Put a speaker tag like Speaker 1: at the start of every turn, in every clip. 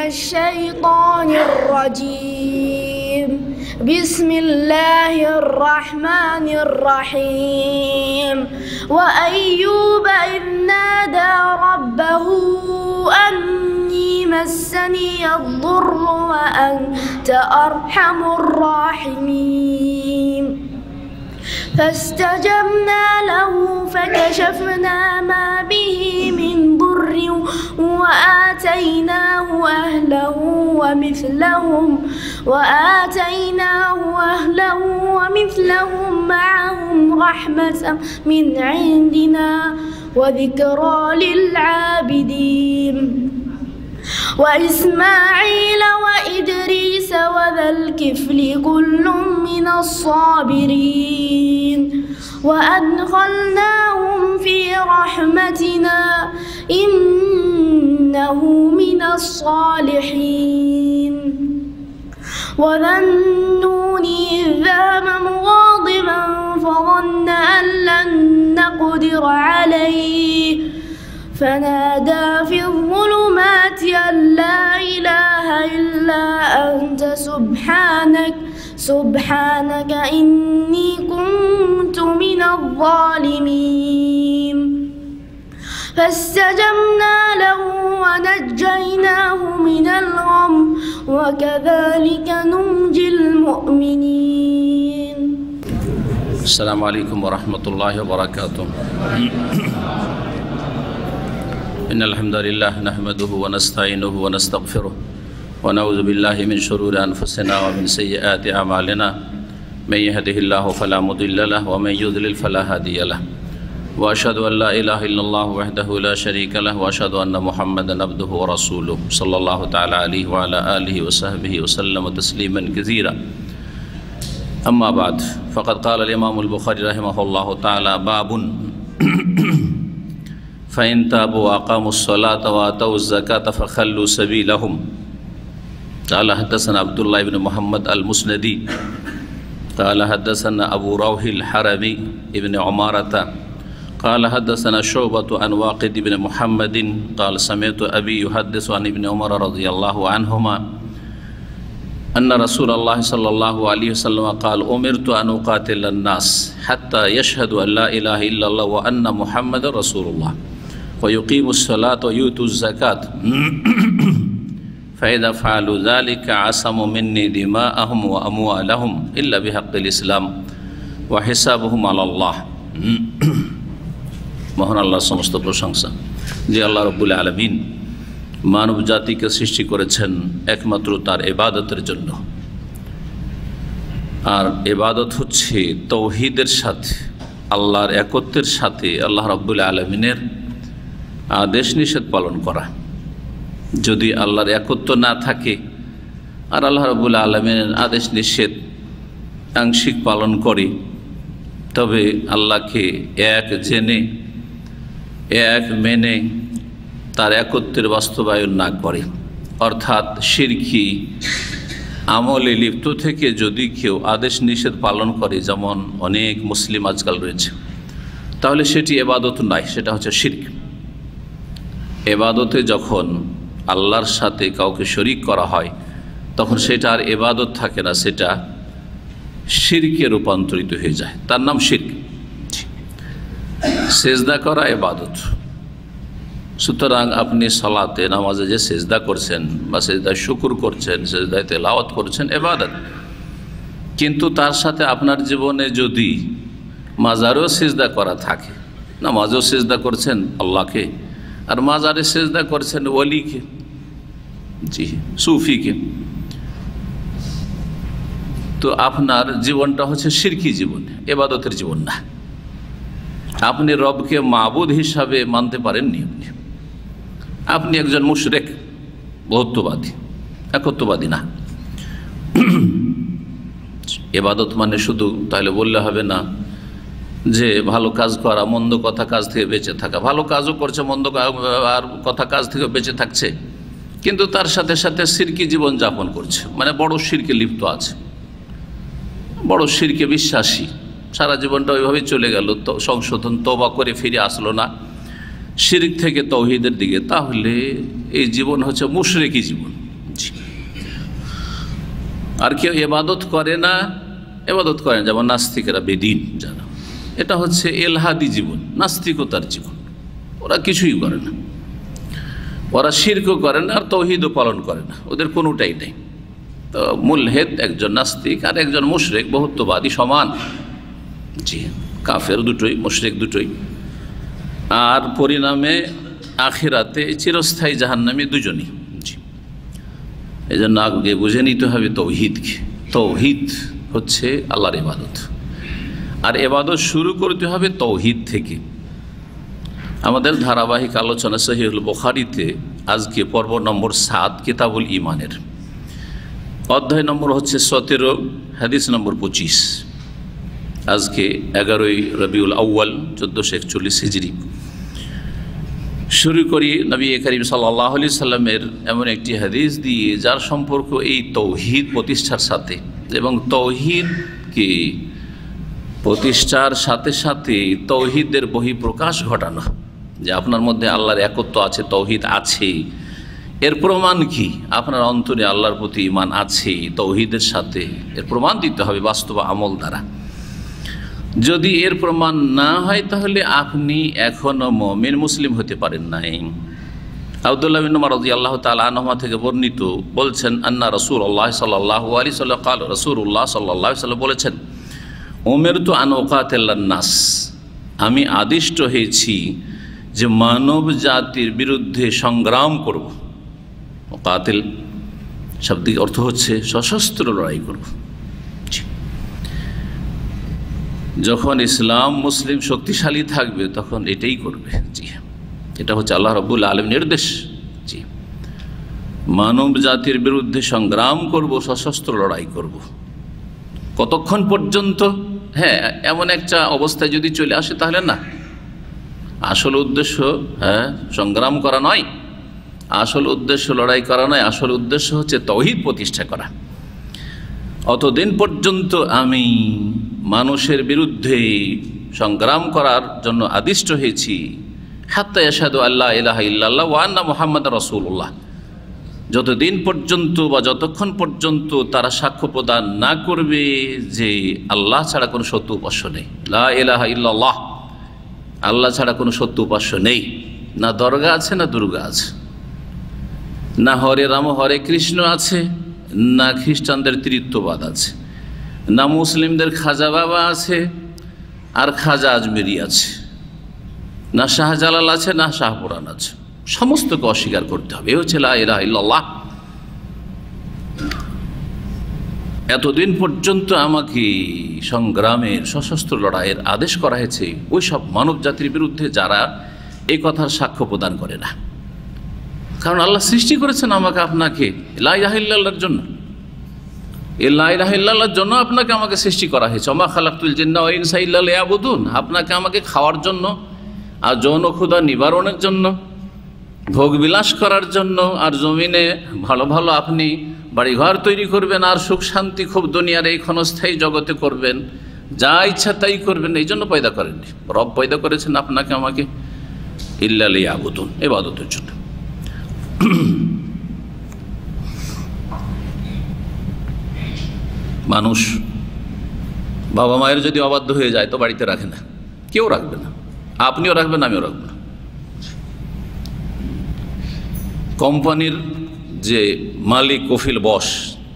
Speaker 1: الشيطان الرجيم بسم الله الرحمن الرحيم وأيوب إذ نادى ربه أني مسني الضر وأنت أرحم الراحمين فاستجبنا له فكشفنا ما به من ضر وآتيناه أهله ومثلهم معهم رحمة من عندنا وذكرى للعابدين وإسماعيل وإدريس وذا الكفل كل من الصابرين وأدخلناهم في رحمتنا إنه من الصالحين وذا النون إذ ذهب مغاضبا فظن أن لن نقدر عليه فنادى في الظلمات أن لا إله إلا أنت سبحانك إني كنت من الظالمين فاستجبنا له ونجيناه من الغم وكذلك ننجي المؤمنين.
Speaker 2: السلام عليكم ورحمة الله وبركاته. إن الحمد لله نحمده ونستعينه ونستغفره ونعوذ بالله من شرور أنفسنا ومن سيئات أعمالنا من يهده الله فلا مضل له ومن يضلل فلا هادي له وأشهد أن لا إله إلا الله وحده لا شريك له وأشهد أن محمدا عبده ورسوله صلى الله تعالى عليه وعلى آله وصحبه وسلم تسليما كثيرا. أما بعد فقد قال الإمام البخاري رحمه الله تعالى باب فإن تابوا وأقاموا الصلاة وآتوا الزكاة فخلوا سبيلهم. قال حدثنا عبد الله بن محمد المسندي قال حدثنا أبو روح الحربي ابن عمارة قال حدثنا شعبة عن واقد بن محمد قال سمعت أبي يحدث عن ابن عمر رضي الله عنهما أن رسول الله صلى الله عليه وسلم قال أمرت أن أقاتل الناس حتى يشهدوا أن لا إله إلا الله وأن محمد رسول الله ويقيموا الصلاة ويؤتوا الزكاة فإذا فعلوا ذلك عصموا مني دماءهم وأموالهم إلا بحق الإسلام وحسابهم على الله. মহান আল্লাহ সমস্ত প্রশংসা যে আল্লাহ রব্বুল আলামিন মানব জাতিকে সৃষ্টি করেছেন একমাত্র তার ইবাদতের জন্য। আর ইবাদত হচ্ছে তৌহিদের সাথে আল্লাহর একত্বের সাথে আল্লাহ রব্বুল আলামিনের আদেশ নিষেধ পালন করা। যদি আল্লাহর একত্ব না থাকে আর আল্লাহ রব্বুল আলামিনের আদেশ নিষেধ আংশিক পালন করে তবে আল্লাহকে এক জেনে এক মেনে তার একত্বের বাস্তবায়ন না করে অর্থাৎ শিরকি আমলে লিপ্ত থেকে যদি কেউ আদেশ নিষেধ পালন করে যেমন অনেক মুসলিম আজকাল রয়েছে তাহলে সেটি ইবাদত নয়, সেটা হচ্ছে শিরক। ইবাদতে যখন আল্লাহর সাথে কাউকে শরীক করা হয় তখন সেটা আর ইবাদত থাকে না, সেটা শিরকে রূপান্তরিত হয়ে যায়, তার নাম শিরক। সেজদা করা ইবাদত। সুতরাং আপনি সালাতে নামাজে যে সেজদা করছেন বা সেজদায় শুকর করছেন, সেজদায় তেলাওয়াত করছেন, ইবাদত। কিন্তু তার সাথে আপনার জীবনে যদি মাজারেও সেজদা করা থাকে, নামাজেও সেজদা করছেন আল্লাহকে আর মাজারে সেজদা করছেন ওলিকে, জি সুফিকে, তো আপনার জীবনটা হচ্ছে শিরকি জীবন, ইবাদতের জীবন না। আপনি রবকে মাবুদ হিসাবে মানতে পারেননি, আপনি একজন মুশরিক, বহুত্ববাদী, একত্ববাদী না। ইবাদত মানে শুধু তাহলে বললে হবে না যে ভালো কাজ করা, মন্দ কথা কাজ থেকে বেঁচে থাকা। ভালো কাজও করছে, মন্দ আর কথা কাজ থেকে বেঁচে থাকছে, কিন্তু তার সাথে সাথে শিরকি জীবন যাপন করছে, মানে বড় শিরকে লিপ্ত আছে, বড় শিরকে বিশ্বাসী, সারা জীবনটা ওইভাবেই চলে গেল, তো সংশোধন তওবা করে ফিরে আসলো না শিরক থেকে তৌহিদের দিকে, তাহলে এই জীবন হচ্ছে মুশরিকি জীবন, আর কেউ এবাদত করে না, যেমন নাস্তিকেরা, বেদিন যারা, এটা হচ্ছে এলহাদি জীবন, নাস্তিকতার জীবন। ওরা কিছুই করে না, ওরা শিরকও করে না আর তৌহিদও পালন করে না, ওদের কোনোটাই নেই। তো মুলহেদ একজন নাস্তিক আর একজন মুশরিক, বহুত্ববাদী সমান। জি, কাফের দুটোই, মুশরিক দুটোই। আর পরিণামে আখিরাতে চিরস্থায়ী জাহান্নামী দুজনই। জি, এই জন্য আগে বুঝে নিতে হবে তৌহিদকে। তৌহিদ হচ্ছে আল্লাহর ইবাদত, আর ইবাদত শুরু করতে হবে তৌহিদ থেকে। আমাদের ধারাবাহিক আলোচনা সহিহুল বুখারীতে আজকে পর্ব নম্বর 7, কিতাবুল ঈমানের অধ্যায় নম্বর হচ্ছে 17, হাদিস নম্বর 25। আজকে 11ই রবিউল আউয়াল 1441 হিজরি। শুরু করি নবী করিম সাল্লাল্লাহু আলাইহি সাল্লামের এমন একটি হাদিস দিয়ে, যার সম্পর্ক এই তৌহিদ প্রতিষ্ঠার সাথে, এবং তৌহিদকে প্রতিষ্ঠার সাথে সাথে তৌহিদের বহিঃপ্রকাশ ঘটানো, যে আপনার মধ্যে আল্লাহর একত্ব আছে, তৌহিদ আছে। এর প্রমাণ কি? আপনার অন্তরে আল্লাহর প্রতি ঈমান আছে তৌহিদের সাথে, এর প্রমাণ দিতে হবে বাস্তব আমল দ্বারা। যদি এর প্রমাণ না হয় তাহলে আপনি এখনো মুমিন, মুসলিম হতে পারেন নাই। আব্দুল্লাহ বিন উমর রাদিয়াল্লাহু তাআলা আনহুমা থেকে বর্ণিত, বলছেন আন্না রাসূলুল্লাহ সাল্লাল্লাহু আলাইহি ওয়াসাল্লাম قال রাসূলুল্লাহ সাল্লাল্লাহু আলাইহি ওয়াসাল্লাম বলেছেন, উমিরতু আন উকাতিলান নাস, আমি আদিষ্ট হয়েছি যে মানব জাতির বিরুদ্ধে সংগ্রাম করব। উকাতিল শাব্দিক অর্থ হচ্ছে সশস্ত্র লড়াই করব। যখন ইসলাম মুসলিম শক্তিশালী থাকবে তখন এটাই করবে। জি, এটা হচ্ছে আল্লাহ রাব্বুল আলামিনের নির্দেশ। জি, মানব জাতির বিরুদ্ধে সংগ্রাম করব, সশস্ত্র লড়াই করব। কতক্ষণ পর্যন্ত? হ্যাঁ, এমন একটা অবস্থায় যদি চলে আসে তাহলে না। আসল উদ্দেশ্য সংগ্রাম করা নয়, আসল উদ্দেশ্য লড়াই করা নয়, আসল উদ্দেশ্য হচ্ছে তাওহীদ প্রতিষ্ঠা করা। অতদিন পর্যন্ত আমি মানুষের বিরুদ্ধে সংগ্রাম করার জন্য আদিষ্ট হয়েছি, হাত্তা ইয়াশহাদু আল্লা ইলাহা ইল্লাল্লাহ ওয়া আন্না মুহাম্মাদার রাসূলুল্লাহ, যতদিন পর্যন্ত বা যতক্ষণ পর্যন্ত তারা সাক্ষ্য প্রদান না করবে যে আল্লাহ ছাড়া কোনো সত্য উপাস্য নেই, লা ইলাহা ইল্লাল্লাহ, আল্লাহ ছাড়া কোনো সত্য উপাস্য নেই। না দরগা আছে, না দুর্গা আছে, না হরে রাম হরে কৃষ্ণ আছে, না খ্রিস্টানদের তৃতীয়বাদ আছে, না মুসলিমদের খাজা বাবা আছে আর খাজা আজমেরি আছে, না শাহজালাল আছে, না শাহপুরাণ আছে। সমস্তকে অস্বীকার করতে হবে। এ হচ্ছে লা ইলাহা ইল্লাল্লাহ। এতদিন পর্যন্ত আমাকে সংগ্রামের, সশস্ত্র লড়াইয়ের আদেশ করা হয়েছে ওই সব মানব জাতির বিরুদ্ধে যারা এই কথার সাক্ষ্য প্রদান করে না। কারণ আল্লাহ সৃষ্টি করেছেন আমাকে আপনাকে লা ইলাহা ইল্লাল্লাহর জন্য। এই লা ইলাহা ইল্লাল্লাহর জন্য আপনাকে আমাকে সৃষ্টি করা হয়েছে। ওমা খালাকতুল জিন্না ওয়াল ইনসা ইল্লা লিয়াবুদুন, আপনাকে আমাকে খাওয়ার জন্য আর যৌন ক্ষুধা নিবারণের জন্য, ভোগ বিলাস করার জন্য, আর জমিনে ভালো ভালো আপনি বাড়িঘর তৈরি করবেন আর সুখ শান্তি খুব দুনিয়ার এই ক্ষণস্থায়ী জগতে করবেন, যা ইচ্ছা তাই করবেন, এই জন্য পয়দা করেননি। রব পয়দা করেছেন আপনাকে আমাকে ইল্লা লিয়াবুদুন, ইবাদতের জন্য। মানুষ বাবা মায়ের যদি অবাধ্য হয়ে যায় তো বাড়িতে রাখে না, কেউ রাখবে না, আপনিও রাখবেন, আমিও রাখবো না। কোম্পানির যে মালিক, কফিল, বস,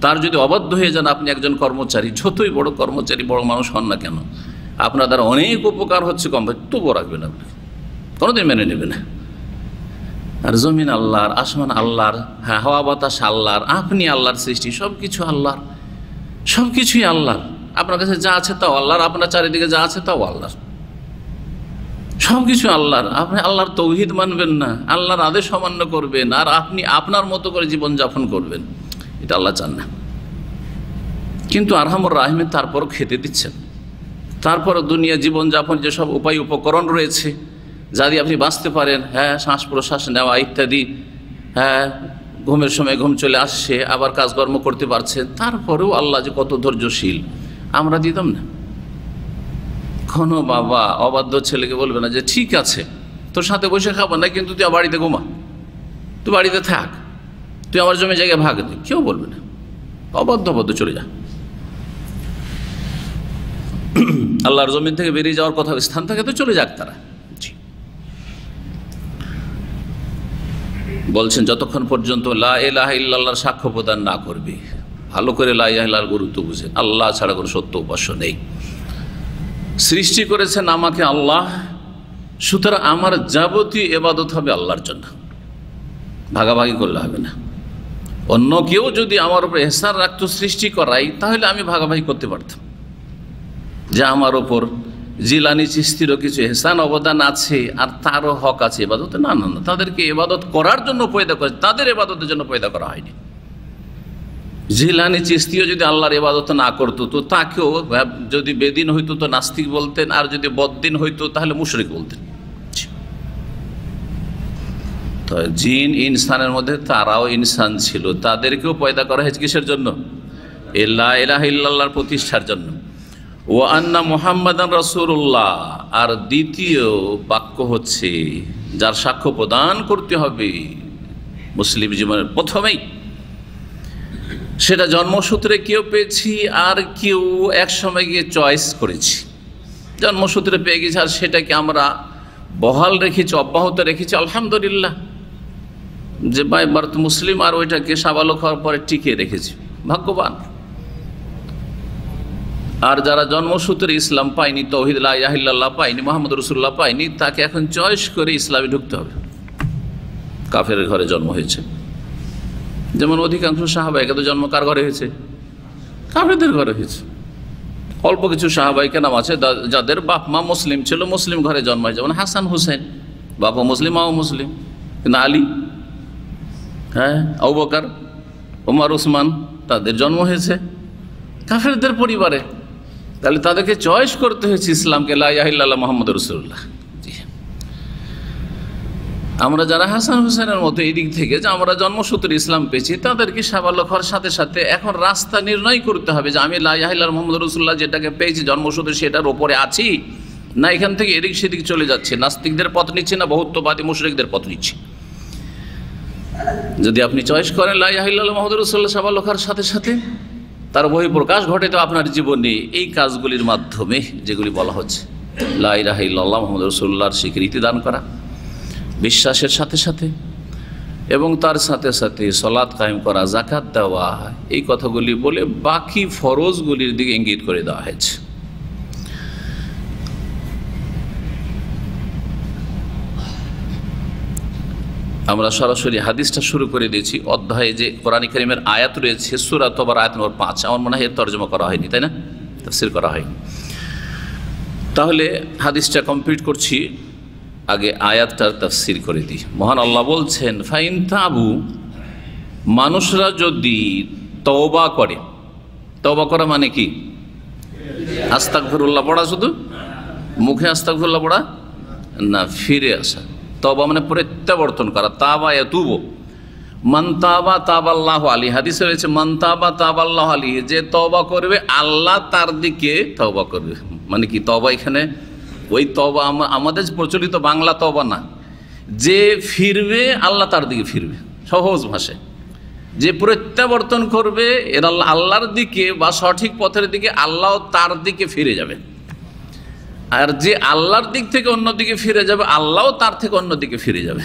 Speaker 2: তার যদি অবাধ্য হয়ে যান, আপনি একজন কর্মচারী, যতই বড় কর্মচারী, বড় মানুষ হন না কেন, আপনার দ্বারা অনেক উপকার হচ্ছে কোম্পানি, তবুও রাখবেন আপনি, কোনোদিন মেনে নেবে না। আর জমিন আল্লাহর, আসমান আল্লাহর, হ্যাঁ হাওয়া বাতাস আল্লাহর, আপনি আল্লাহর সৃষ্টি, সব কিছু আল্লাহর, সব কিছুই আল্লাহর। আপনার কাছে যা আছে তাও আল্লাহর, আপনার চারিদিকে যা আছে তাও আল্লাহর, সব কিছু আল্লাহর। আপনি আল্লাহর তৌহিদ মানবেন না, আল্লাহর আদেশ অমান্য করবেন, আর আপনি আপনার মতো করে জীবনযাপন করবেন, এটা আল্লাহ চান না। কিন্তু আরহামুর রাহিম তারপরও খেতে দিচ্ছেন, তারপরও দুনিয়া জীবনযাপন যেসব উপায় উপকরণ রয়েছে যা দিয়ে আপনি বাঁচতে পারেন, হ্যাঁ শ্বাস প্রশ্বাস নেওয়া ইত্যাদি, হ্যাঁ ঘুমের সময় ঘুম চলে আসছে, আবার কাজকর্ম করতে পারছেন, তারপরেও আল্লাহ যে কত ধৈর্যশীল, আমরা দিতাম না। কোনো বাবা অবাধ্য ছেলেকে বলবে না যে ঠিক আছে তোর সাথে বসে খাবো না, কিন্তু তুই বাড়িতে ঘুমা, তুই বাড়িতে থাক, তুই আমার জমি জায়গায় ভাগ দে, কেউ বলবে না। অবাধ্য চলে যা। আল্লাহর জমিন থেকে বেরিয়ে যাওয়ার কথা স্থান থেকে তো চলে যাক তারা। বলছেন যতক্ষণ পর্যন্ত লা ইলাহা ইল্লাল্লাহর সাক্ষ্য প্রদান না করবে, ভালো করে লা ইলাহা ইল্লাল্লাহর গুরুত্ব বুঝেন, আল্লাহ ছাড়া কোনো সত্য উপাস্য নেই, সৃষ্টি করেছেন আমাকে আল্লাহ, সুতরাং আমার যাবতীয় ইবাদত হবে আল্লাহর জন্য, ভাগাভাগি করলে হবে না। অন্য কেউ যদি আমার উপর এহসান রাখতো সৃষ্টি করাই, তাহলে আমি ভাগাভাগি করতে পারতাম যে আমার ওপর জিলানি চিশতিরও কিছু এহসান অবদান আছে আর তারও হক আছে ইবাদতে। না না না, তাদেরকে ইবাদত করার জন্য পয়দা করেছে, তাদের ইবাদতের জন্য পয়দা করা হয়নি। জিলানি চিশতিও যদি আল্লাহর ইবাদত না করতো তো তাকেও যদি বেদিন হইতো তো নাস্তিক বলতেন, আর যদি বদ্দিন হইতো তাহলে মুশরিক বলতেন। তো জিন ইনসানের মধ্যে তারাও ইনসান ছিল, তাদেরকেও পয়দা করা হয়েছে কিসের জন্য? লা ইলাহা ইল্লাল্লাহর প্রতিষ্ঠার জন্য। ও আন্না মুহাম্মাদান রাসূলুল্লাহ, আর দ্বিতীয় বাক্য হচ্ছে যার সাক্ষ্য প্রদান করতে হবে মুসলিম জীবনের প্রথমেই, সেটা জন্মসূত্রে কেউ পেয়েছি আর কেউ এক সময় গিয়ে চয়েস করেছি, জন্মসূত্রে পেয়ে গেছি আর সেটাকে আমরা বহাল রেখেছি, অব্যাহত রেখেছি, আলহামদুলিল্লাহ যে এবার তো মুসলিম, আর ওইটাকে সাবালক হওয়ার পরে টিকিয়ে রেখেছি, ভাগ্যবান। আর যারা জন্মসূত্রে ইসলাম পায়নি, তাওহীদ লা ইলাহা ইল্লাল্লাহ পায়নি, মুহাম্মদ রাসূলুল্লাহ পায়নি, তাকে এখন চয়েস করে ইসলামে ঢুকতে হবে। কাফেরের ঘরে জন্ম হয়েছে, যেমন অধিকাংশ সাহাবায়ে কেরাম জন্ম কার ঘরে হয়েছে? কাফেরদের ঘরে হয়েছে। অল্প কিছু সাহাবায়ে কেরাম আছে যাদের বাপ মা মুসলিম ছিল, মুসলিম ঘরে জন্ম হয়েছে, যেমন হাসান হুসেন, বাবা মুসলিম মাও মুসলিম। কিন্তু আলী, হ্যাঁ, আবু বকর, ওমর, উসমান, তাদের জন্ম হয়েছে কাফেরদের পরিবারে। তাহলে তাদেরকে চয়েস করতে হয়েছে ইসলামকে, লা ইলাহা ইল্লাল্লাহ মুহাম্মাদুর রাসূলুল্লাহ। জি, আমরা যারা হাসান হুসেনের মতো এই দিক থেকে যে আমরা জন্মসূত্রে ইসলাম পেয়েছি, তাদেরকে সাবালক হওয়ার সাথে সাথে এখন রাস্তা নির্ণয় করতে হবে যে আমি লা ইলাহা ইল্লাল্লাহ মুহাম্মাদুর রাসূলুল্লাহ যেটাকে পেয়েছি জন্মসূত্রে, সেটার ওপরে আছি না এখান থেকে এদিক সেদিক চলে যাচ্ছে, নাস্তিকদের পথ নিচ্ছে না বহুত্ববাদী মুশরিকদের পথ নিচ্ছে। যদি আপনি চয়েস করেন লা ইলাহা ইল্লাল্লাহ মুহাম্মাদুর রাসূলুল্লাহ সাবালক হওয়ার সাথে সাথে তার বহিঃপ্রকাশ ঘটে তো আপনার জীবনে এই কাজগুলির মাধ্যমে, যেগুলি বলা হচ্ছে লা ইলাহা ইল্লাল্লাহ মুহাম্মাদুর রাসূলুল্লাহর স্বীকৃতি দান করা বিশ্বাসের সাথে সাথে, এবং তার সাথে সাথে সালাত কায়েম করা, যাকাত দেওয়া, এই কথাগুলি বলে বাকি ফরজগুলির দিকে ইঙ্গিত করে দেওয়া হয়েছে। আমরা সরাসরি হাদিসটা শুরু করে দিয়েছি। অধ্যায়ে যে কোরআন কারীমের আয়াত রয়েছে সূরা তওবার আয়াত নম্বর 5, আমার মনে হয় এর তরজমা করা হয়নি, তাই না? তাফসীর করা হয়নি। তাহলে হাদিসটা কমপ্লিট করছি, আগে আয়াতটার তাফসীর করে দিই। মহান আল্লাহ বলছেন, ফাইন তাবু, মানুষরা যদি তওবা করে, তওবা করা মানে কি? আস্তাগফিরুল্লাহ পড়া, শুধু মুখে আস্তাগফিরুল্লাহ পড়া না, ফিরে আসা। তওবা মানে প্রত্যাবর্তন করা, তাবা ইয়াতুবু, মান তাবা তাবাল্লাহু আলাইহি, হাদিসে রয়েছে মান তাবা তাবাল্লাহু আলাইহি, যে তওবা করবে আল্লাহ তার দিকে তওবা করবে। মানে কি তওবা এখানে ওই তওবা আমাদের প্রচলিত বাংলা তওবা না, যে ফিরবে আল্লাহ তার দিকে ফিরবে, সহজ ভাষায় যে প্রত্যাবর্তন করবে এর আল্লাহর দিকে বা সঠিক পথের দিকে, আল্লাহ তার দিকে ফিরে যাবে। আর যে আল্লাহর দিক থেকে অন্যদিকে ফিরে যাবে, আল্লাহও তার থেকে অন্যদিকে ফিরে যাবে।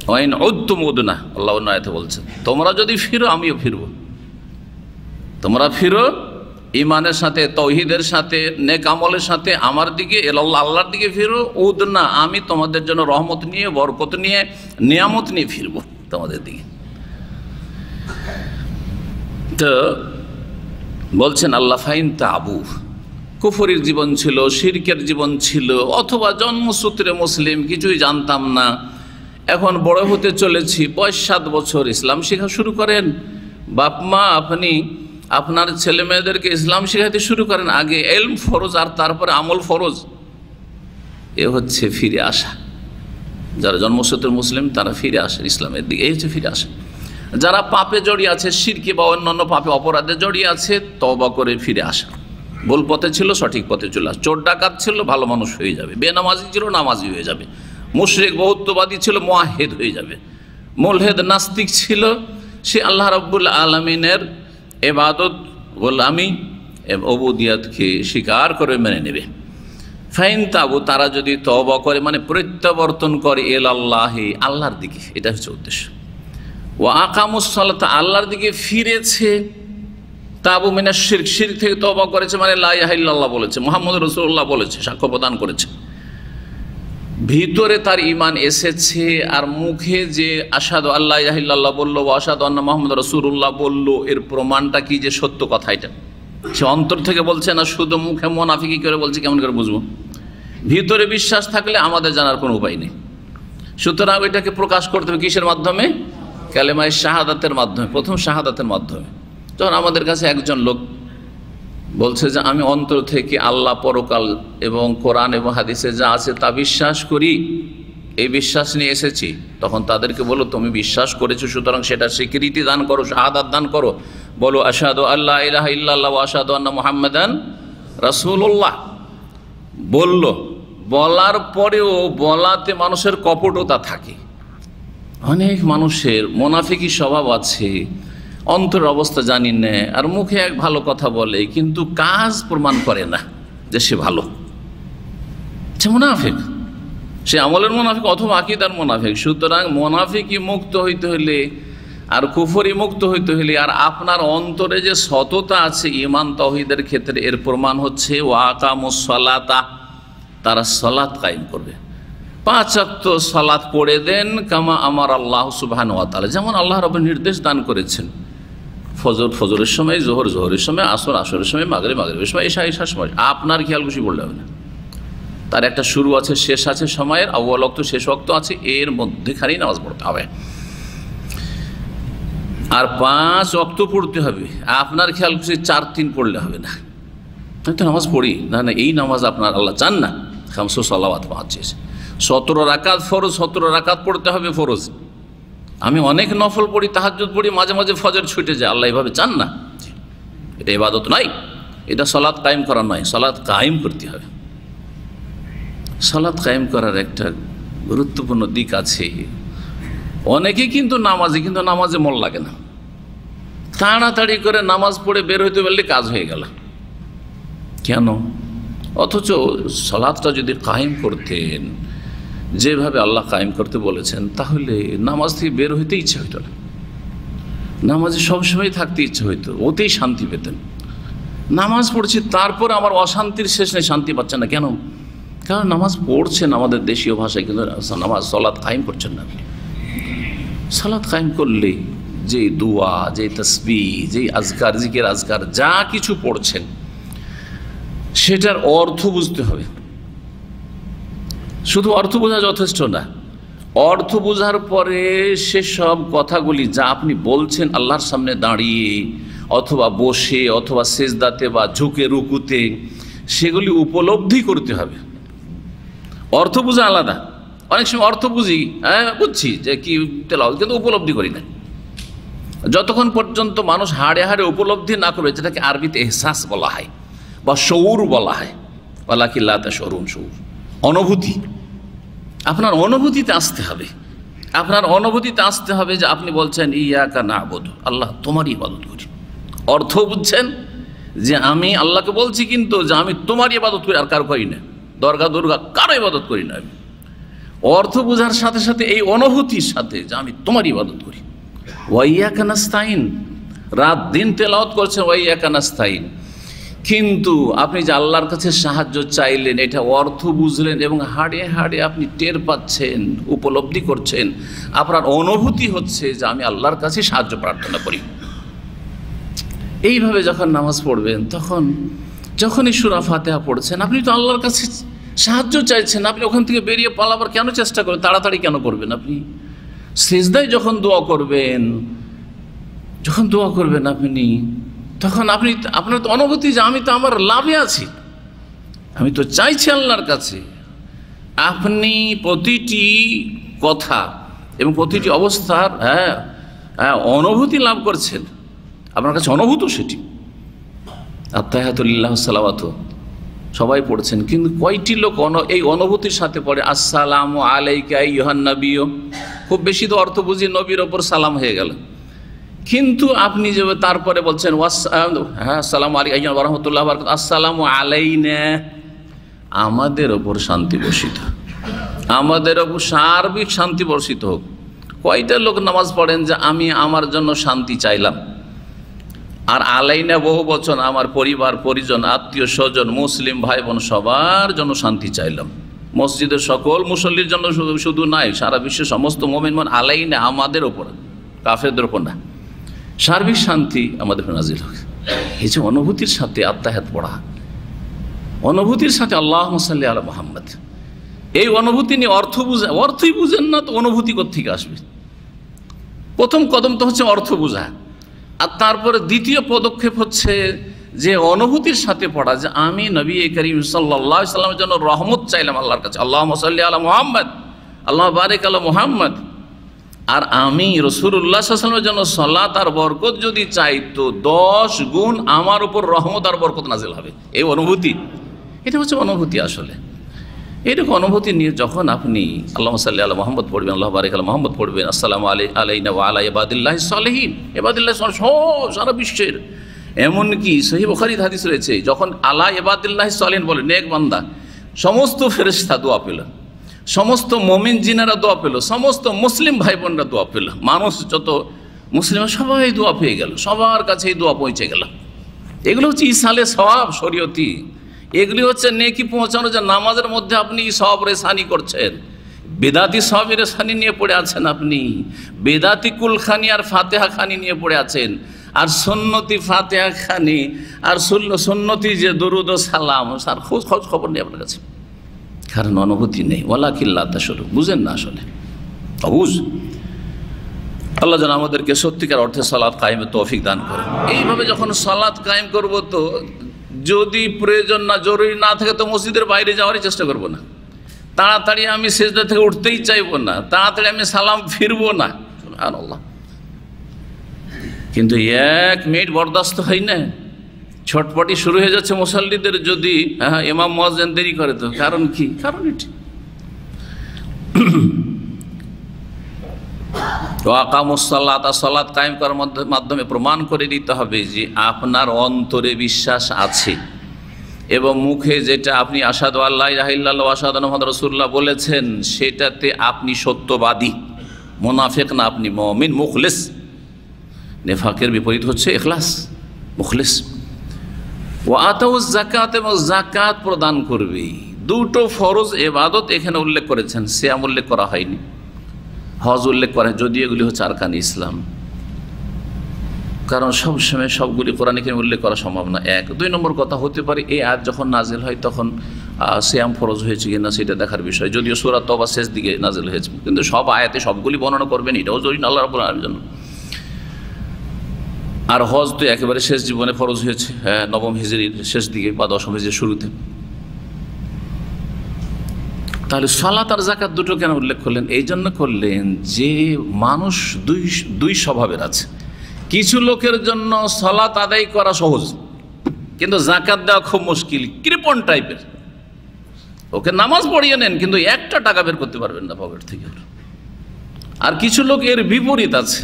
Speaker 2: ওয়াইন উদ্তুম উদনা, আল্লাহ অন্য আয়াতে বলছেন, তোমরা যদি ফিরো আমিও ফিরবো। তোমরা ফিরো ইমানের সাথে, তাওহীদের সাথে, নেক আমলের সাথে আমার দিকে, আল্লাহর দিকে ফিরো। উদনা, আমি তোমাদের জন্য রহমত নিয়ে, বরকত নিয়ে, নিয়ামত নিয়ে ফিরবো তোমাদের দিকে। তো বলছেন আল্লাহ, ফাইন তাবু, কুফরির জীবন ছিল, শিরকের জীবন ছিল, অথবা জন্মসূত্রে মুসলিম, কিছুই জানতাম না, এখন বড় হতে চলেছি, বয়স 7 বছর, ইসলাম শেখা শুরু করেন। বাপ মা আপনি আপনার ছেলে মেয়েদেরকে ইসলাম শেখাতে শুরু করেন, আগে ইলম ফরজ আর তারপরে আমল ফরজ। এ হচ্ছে ফিরে আসা। যারা জন্মসূত্রে মুসলিম তারা ফিরে আসে ইসলামের দিকে, এই হচ্ছে ফিরে আসে। যারা পাপে জড়িয়ে আছে, শিরকি বা অন্যান্য পাপে অপরাধে জড়িয়ে আছে, তওবা করে ফিরে আসা। ভুল পথে ছিল, সঠিক পথে চলে আসে। চোর ডাকাত ছিল, ভালো মানুষ হয়ে যাবে। বেনামাজি ছিল, নামাজি হয়ে যাবে। মুশরিক বহুত্ববাদী ছিল, মুআহিদ হয়ে যাবে। মুলহিদ নাস্তিক ছিল, সে আল্লাহ রাব্বুল আলামিনের ইবাদত গোলামি এবং উবুদিয়তকে স্বীকার করে মেনে নেবে। ফাইন তাবু, তারা যদি তওবা করে মানে প্রত্যাবর্তন করে ইলাল্লাহি, আল্লাহর দিকে, এটা হচ্ছে উদ্দেশ্য। ওয়া আকামুস সালাত, আল্লাহর দিকে ফিরেছে। তাবু মিনাশ শিরক, শিরক থেকে তওবা করেছে মানে লা ইলাহা ইল্লাল্লাহ বলেছে, মুহাম্মদুর রাসূলুল্লাহ বলেছে, সাক্ষ্য প্রদান করেছে। ভিতরে তার ঈমান এসেছে, আর মুখে যে আশহাদু আল্লা ইলাহা ইল্লাল্লাহ বলল, ওয়া আশহাদু আন্না মুহাম্মাদুর রাসূলুল্লাহ বলল, এর প্রমাণটা কি যে সত্য কথা এটা? সে অন্তর থেকে বলছে না শুধু মুখে মুনাফিকি করে বলছে, কেমন করে বুঝবো? ভিতরে বিশ্বাস থাকলে আমাদের জানার কোনো উপায় নেই। সুতরাং এটাকে প্রকাশ করতে হবে কিসের মাধ্যমে? কালেমায়ে শাহাদাতের মাধ্যমে, প্রথম শাহাদাতের মাধ্যমে। যখন আমাদের কাছে একজন লোক বলছে যে আমি অন্তর থেকে আল্লাহ, পরকাল এবং কোরআন এবং হাদিসে যা আছে তা বিশ্বাস করি, এই বিশ্বাস নিয়ে এসেছি, তখন তাদেরকে বলো তুমি বিশ্বাস করেছো, সুতরাং সেটা স্বীকৃতি দান করো, শাহাদাত দান করো। বলো আশহাদু আল্লা ইলাহা ইল্লাল্লাহ ওয়া আশহাদু আন্না মুহাম্মাদান রাসূলুল্লাহ। বলল, বলার পরেও বলাতে মানুষের কপটতা থাকে। অনেক মানুষের মুনাফিকি স্বভাব আছে, অন্তরের অবস্থা জানি না, আর মুখে এক ভালো কথা বলে কিন্তু কাজ প্রমাণ করে না যে সে ভালো। সে মুনাফিক, সে আমলের মুনাফিক অথবা আকীদার মুনাফিক। সুতরাং মুনাফিকি মুক্ত হইতে হলে আর কুফরি মুক্ত হইতে হলে আর আপনার অন্তরে যে সততা আছে ঈমান তাওহীদের ক্ষেত্রে, এর প্রমাণ হচ্ছে ওয়া আকামুস সালাতা, তারা সালাত কায়েম করবে। 5 ওয়াক্ত সালাত পড়ে দেন, কামা আমার আল্লাহ সুবহানাহু ওয়া তাআলা, যেমন আল্লাহ রাব্বুল নির্দেশ দান করেছেন। ফজর ফজরের সময়, জোহর জোহরের সময়, আসর আসরের সময়, মাগরিব মাগরিবের সময়, ঈশা ঈশার সময়। আপনার খেয়াল খুশি বললে হবে না, তার একটা শুরু আছে, শেষ আছে, সময়ের আউয়াল ওয়াক্ত শেষ ওয়াক্ত আছে, এর মধ্যেখানেই নামাজ পড়তে হবে। আর 5 ওয়াক্ত পড়তে হবে। আপনার খেয়াল খুশি 4-3 পড়লে হবে না। আমি তো নামাজ পড়ি না, না এই নামাজ আপনার আল্লাহ চান না। খামসু সালাওয়াত 5 17 রাকাত ফরজ, 17 রাকাত পড়তে হবে ফরজ। আমি অনেক নফল পড়ি, তাহাজ্জুদ পড়ি, মাঝে মাঝে ফজর ছুটে যায়, আল্লাহ এভাবে চান না। এটা ইবাদত নয়, এটা সালাত কায়েম করা নয়, সালাত কায়েম করতে হবে। সালাত কায়েম করার একটা গুরুত্বপূর্ণ দিক আছে। অনেকেই কিন্তু নামাজে, কিন্তু নামাজে মন লাগে না। তাড়াতাড়ি করে নামাজ পড়ে বের হইতে পারলে কাজ হয়ে গেল। কেন? অথচ সালাতটা যদি কায়েম করতেন যেভাবে আল্লাহ কায়েম করতে বলেছেন, তাহলে নামাজ থেকে বের হইতে ইচ্ছা হইত না, নামাজে সবসময় থাকতে ইচ্ছা হইতো, ওতেই শান্তি পেতেন। নামাজ পড়ছি তারপর আমার অশান্তির শেষ নেই, শান্তি পাচ্ছেন না। কেন? কারণ নামাজ পড়ছেন আমাদের দেশীয় ভাষায়, কিন্তু নামাজ সালাত কায়েম করছেন না। সালাত কায়েম করলে যেই দোয়া, যেই তাসবিহ, যেই আজকার, জিকির আজকার যা কিছু পড়ছেন সেটার অর্থ বুঝতে হবে। শুধু অর্থ বোঝা যথেষ্ট না, অর্থ বোঝার পরে সেসব কথাগুলি যা আপনি বলছেন আল্লাহর সামনে দাঁড়িয়ে অথবা বসে অথবা সেজদাতে বা ঝুঁকে রুকুতে, সেগুলি উপলব্ধি করতে হবে। অর্থ বোঝা আলাদা। অনেক সময় অর্থ বুঝি, হ্যাঁ বুঝছি যে কি তেলাওয়াত, কিন্তু উপলব্ধি করি না। যতক্ষণ পর্যন্ত মানুষ হাড়ে হাড়ে উপলব্ধি না করবে, যেটাকে আরবিতে এহসাস বলা হয় বা শউর বলা হয়, ওয়ালাকিন লা তাশউরুন, শউর, অনুভূতি। আপনার অনুভূতিতে আসতে হবে, আপনার অনুভূতিতে আসতে হবে যে আপনি বলছেন ইয়াকা না'বুদু, আল্লাহ তোমারই ইবাদত করি। অর্থ বুঝছেন যে আমি আল্লাহকে বলছি, কিন্তু যে আমি তোমারই ইবাদত করি, আর কারো করি না, দরগা দুর্গা কারো ইবাদত করি না। আমি অর্থ বোঝার সাথে সাথে এই অনুভূতির সাথে যে আমি তোমারই ইবাদত করি। ওয়া ইয়াকা নাস্তাইন, রাত দিন তেলাওয়াত করছেন ওয়া ইয়াকা নাস্তাইন, কিন্তু আপনি যে আল্লাহর কাছে সাহায্য চাইলেন, এটা অর্থ বুঝলেন এবং হাড়ে হাড়ে আপনি টের পাচ্ছেন, উপলব্ধি করছেন, আপনার অনুভূতি হচ্ছে যে আমি আল্লাহর কাছে সাহায্য প্রার্থনা করি। এইভাবে যখন নামাজ পড়বেন, তখন যখনই সূরা ফাতিহা পড়ছেন, আপনি তো আল্লাহর কাছে সাহায্য চাইছেন, আপনি ওখান থেকে বেরিয়ে পালাবার কেন চেষ্টা করবেন? তাড়াতাড়ি কেন করবেন? আপনি সিজদায় যখন দোয়া করবেন, আপনি তখন আপনার তো অনুভূতি যে আমি তো আমার লাভে আছি, আমি তো চাইছি আল্লাহর কাছে। আপনি প্রতিটি কথা এবং প্রতিটি অবস্থার অনুভূতি লাভ করছেন, আপনার কাছে অনুভূত সেটি। আত্তাহিয়াতু লিল্লাহি সালাওয়াতু সবাই পড়ছেন, কিন্তু কয়টি লোক এই অনুভূতির সাথে পড়ে আসসালামু আলাইকা আইয়ুহান নবী? খুব বেশি তো অর্থ বুঝি নবীর ওপর সালাম হয়ে গেল, কিন্তু আপনি যে তারপরে বলছেন আসসালামু আলাইকুম ওয়া রাহমাতুল্লাহি ওয়া বারাকাতুহু, আসসালামু আলাইনা, আমাদের ওপর শান্তি বর্ষিত, আমাদের ওপর সার্বিক শান্তি বর্ষিত হোক। কয়টা লোক নামাজ পড়েন যে আমি আমার জন্য শান্তি চাইলাম, আর আলাইনা বহু বচন, আমার পরিবার পরিজন আত্মীয় স্বজন মুসলিম ভাই বোন সবার জন্য শান্তি চাইলাম। মসজিদের সকল মুসল্লির জন্য শুধু নাই, সারা বিশ্বের সমস্ত মুমিন আলাইনা, আমাদের ওপর, কাফেরদের ওপর না, সার্বিক শান্তি আমাদের নাজিল হোক। এই যে অনুভূতির সাথে আত্মাহাত পড়া, অনুভূতির সাথে আল্লাহুম্মা সাল্লি আলা মুহাম্মদ, এই অনুভূতি নিয়ে অর্থই বুঝেন না তো অনুভূতি কোত্থেকে আসবে? প্রথম কদম তো হচ্ছে অর্থ বোঝা, আর তারপরে দ্বিতীয় পদক্ষেপ হচ্ছে যে অনুভূতির সাথে পড়া, যে আমি নবী করিম সাল্লাল্লাহু আলাইহি সাল্লামের জন্য রহমত চাইলাম আল্লাহর কাছে, আল্লাহুম্মা সাল্লি আলা মুহাম্মদ, আল্লাহ বারিক আলা মুহাম্মদ, আর আমি রাসূলুল্লাহ সাল্লাল্লাহু আলাইহি ওয়াসাল্লামের জন্য সালাত আর বরকত যদি চাই তো 10 গুণ আমার উপর রহমত আর বরকত নাজিল হবে। এই অনুভূতি, এটা হচ্ছে অনুভূতি। আসলে এরকম অনুভূতি নিয়ে যখন আপনি আল্লাহুম্মা সাল্লি আলা মুহাম্মদ পড়বেন, আল্লাহ বারিক আলা মুহাম্মদ পড়বেন, আসসালামু আলাইনা ওয়া আলা ইবাদিল্লাহিস সলিহিন, ইবাদিল্লাহ সারা বিশ্বের, এমনকি সহিহ বুখারীর হাদিস রয়েছে, যখন আলা ইবাদিল্লাহিস সলিহিন বলে নেক বান্দা, সমস্ত ফেরেশতা দোয়া পেল, সমস্ত মুমিন জিনেরা দোয়া পেল, সমস্ত মুসলিম ভাই বোনরা দোয়া পেল, মানুষ যত মুসলিম সবাই দোয়া পেয়ে গেল, সবার কাছে এই দোয়া পৌঁছে গেল। এগুলো হচ্ছে ইসালে সওয়াব শরীয়তি, এগুলি হচ্ছে নেকি পৌঁছানো। যে নামাজের মধ্যে আপনি সওয়াব রেসানি করছেন, বেদাতি সওয়াবের রেসানি নিয়ে পড়ে আছেন, আপনি বেদাতি কুলখানি আর ফাতেহা খানি নিয়ে পড়ে আছেন, আর সুন্নতি ফাতেহা খানি আর সুন্নতি যে দরুদ ও সালাম তার খোঁজ খবর নেই আপনার কাছে, কারণ অনুভূতি নেই। ওয়ালাকিল্লাহ তাশরু, বুঝেন না আসলে, অবুঝ। আল্লাহ যেন আমাদেরকে সত্যিকার অর্থে সালাত কায়েমের তৌফিক দান করেন। এইভাবে যখন সালাত কায়েম করব, তো যদি প্রয়োজন না জরুরি না থাকে তো মসজিদের বাইরে যাওয়ারই চেষ্টা করব না, তাড়াতাড়ি আমি সেজদা থেকে উঠতেই চাইবো না, তাড়াতাড়ি আমি সালাম ফিরবো না, সুবহানাল্লাহ। কিন্তু 1 মিনিট বরদাস্ত হয় না, ছটপটি শুরু হয়ে যাচ্ছে মুসল্লিদের, যদি ইমাম মুয়াজ্জিন দেরি করে তো কারণ কি? কারণ এটি সালাত কায়েম করার মাধ্যমে প্রমাণ করে দিতে হবে যে আপনার অন্তরে বিশ্বাস আছে, এবং মুখে যেটা আপনি আশহাদু আল্লা ইলাহা ইল্লাল্লাহ ওয়া আশহাদু আন্না মুহাম্মাদার রাসূলুল্লাহ বলেছেন, সেটাতে আপনি সত্যবাদী, মুনাফিক না, আপনি মুমিন মুখলিস। নেফাকের বিপরীত হচ্ছে ইখলাস, মুখলিস। ওয়া আতাউজ যাকাত, এবং যাকাত প্রদান করবে। দুটো ফরজ ইবাদত এখানে উল্লেখ করেছেন, সিয়াম উল্লেখ করা হয়নি, হজ উল্লেখ করা, যদি এগুলি হচ্ছে আরকান ইসলাম, কারণ সবসময় সবগুলি কোরআনে কারিমে উল্লেখ করা সম্ভব না। 2 নম্বর কথা হতে পারে এই আয়াত যখন নাজিল হয় তখন সিয়াম ফরজ হয়েছে কিনা সেটা দেখার বিষয়, যদিও সূরা তওবা শেষ দিকে নাজিল হয়েছে, কিন্তু সব আয়াতে সবগুলি বর্ণনা করবেন, এটাও জরুরি না আল্লাহ রাব্বুল আলামিনের জন্য। আর হজ তো একেবারে শেষ জীবনে ফরজ হয়েছে, 9ম হিজরির শেষ দিকে বা 10ম হিজরির শুরুতে। তাহলে সালাত আর যাকাত দুটো কেন উল্লেখ করলেন? এই জন্য করলেন যে মানুষ দুই স্বভাবের আছে। কিছু লোকের জন্য সালাত আদায় করা সহজ, কিন্তু যাকাত দেওয়া খুব মুশকিল, কৃপণ টাইপের। ওকে নামাজ পড়িয়ে নেন, কিন্তু 1 টাকা বের করতে পারবেন না পকেট থেকে। আর কিছু লোক এর বিপরীত আছে,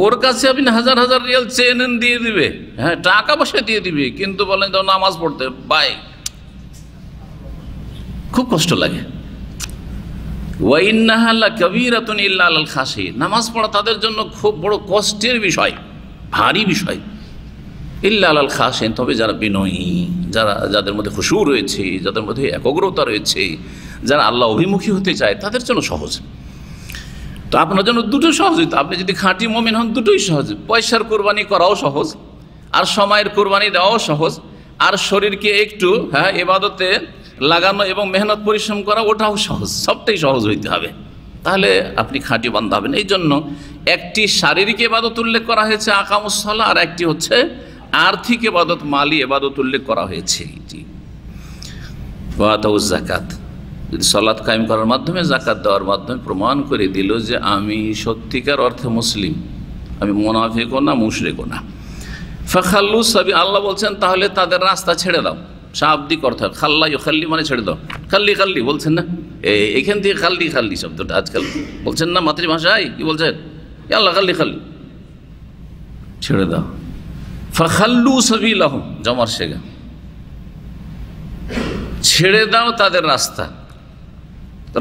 Speaker 2: ওর কাছে আপনি 1000 রিয়াল চেয়ে নেন, দিয়ে দিবে, হ্যাঁ টাকা পয়সা দিয়ে দিবে, কিন্তু বলেন তো নামাজ পড়তে বাই, খুব কষ্ট লাগে। ওয়া ইন্নাহা লাকাবীরাতুন ইল্লা আলাল খাশিঈন, নামাজ পড়া তাদের জন্য খুব বড় কষ্টের বিষয়, ভারী বিষয়। ইল্লা আলাল খাশিঈন, তবে যারা বিনয়ী, যাদের মধ্যে খুশু রয়েছে, যাদের মধ্যে একাগ্রতা রয়েছে, যারা আল্লাহ অভিমুখী হতে চায়, তাদের জন্য সহজ। তো আপনার জন্য দুটো সহজ, আপনি যদি খাঁটি মুমিন হন দুটোই সহজ। পয়সার কোরবানি করাও সহজ, আর সময়ের কোরবানি দেওয়াও সহজ, আর শরীরকে একটু ইবাদতে লাগানো এবং মেহনত পরিশ্রম করা ওটাও সহজ, সবটাই সহজ হইতে হবে, তাহলে আপনি খাঁটি বান্দা হবেন। এই জন্য একটি শারীরিক ইবাদত উল্লেখ করা হয়েছে আকামুস সালাহ, আর একটি হচ্ছে আর্থিক ইবাদত, মালি ইবাদত উল্লেখ করা হয়েছে। ওয়া আতাউজ যাকাত, যদি সালাত কায়েম করার মাধ্যমে যাকাত দেওয়ার মাধ্যমে প্রমাণ করে দিল যে আমি সত্যিকার অর্থে মুসলিম, আমি মুনাফিকও না মুশরিকও না। ফাখাল্লু সাবি, আল্লাহ বলছেন তাহলে তাদের রাস্তা ছেড়ে দাও। শাব্দিক অর্থ খাল্লা ইউখাল্লি মানে ছেড়ে দাও, খাল্লি খাল্লি বলছেন না, এইখান থেকে খাল্লি খাল্লি শব্দটা আজকাল বলছেন না মাতৃভাষায়, কি বলছেন? আল্লাহ খাল্লি খাল্লি, ছেড়ে দাও। ফাখাল্লু সাবিলাহুম, জমার শেখা, ছেড়ে দাও তাদের রাস্তা।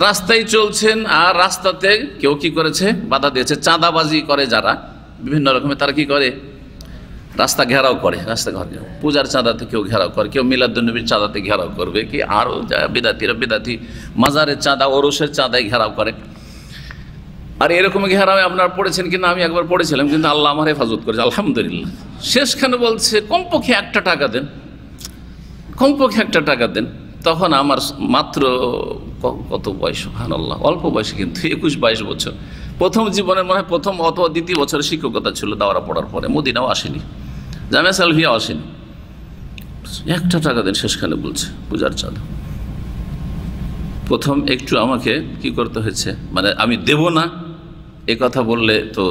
Speaker 2: রাস্তায় চলছেন আর রাস্তাতে কেউ কি করেছে, বাধা দিয়েছে। চাঁদাবাজি করে যারা বিভিন্ন রকমের, তারা কি করে, রাস্তা ঘেরাও করে, রাস্তা ঘর পূজার চাঁদাতে কেউ ঘেরাও করে, কেউ মিলাদুন্নবীর চাঁদাতে ঘেরাও করবে, কি আরও বিদাতি মাজারের চাঁদা, ওরসের চাঁদায় ঘেরাও করে। আর এরকম ঘেরাও আপনারা পড়েছেন কিনা, আমি একবার পড়েছিলাম, কিন্তু আল্লাহ আমার হেফাজত করেছে আলহামদুলিল্লাহ। শেষখানে বলছে কমপক্ষে 1 টাকা দেন, কমপক্ষে 1 টাকা দেন। তখন আমার মাত্র কত বয়স, সুবহানাল্লাহ, অল্প বয়সে, কিন্তু 21-22 বছর, প্রথম জীবনের মনে হয় প্রথম অথবা দ্বিতীয় বছরের শিক্ষকতা ছিল দাওরা পড়ার পরে। মদিনাও আসেনি, জামিয়া সালফিয়াও আসেনি। 1 টাকা দেন শেষখানে বলছে, পূজার চাঁদা। প্রথম একটু আমাকে কি করতে হয়েছে, মানে আমি দেব না এ কথা বললে তো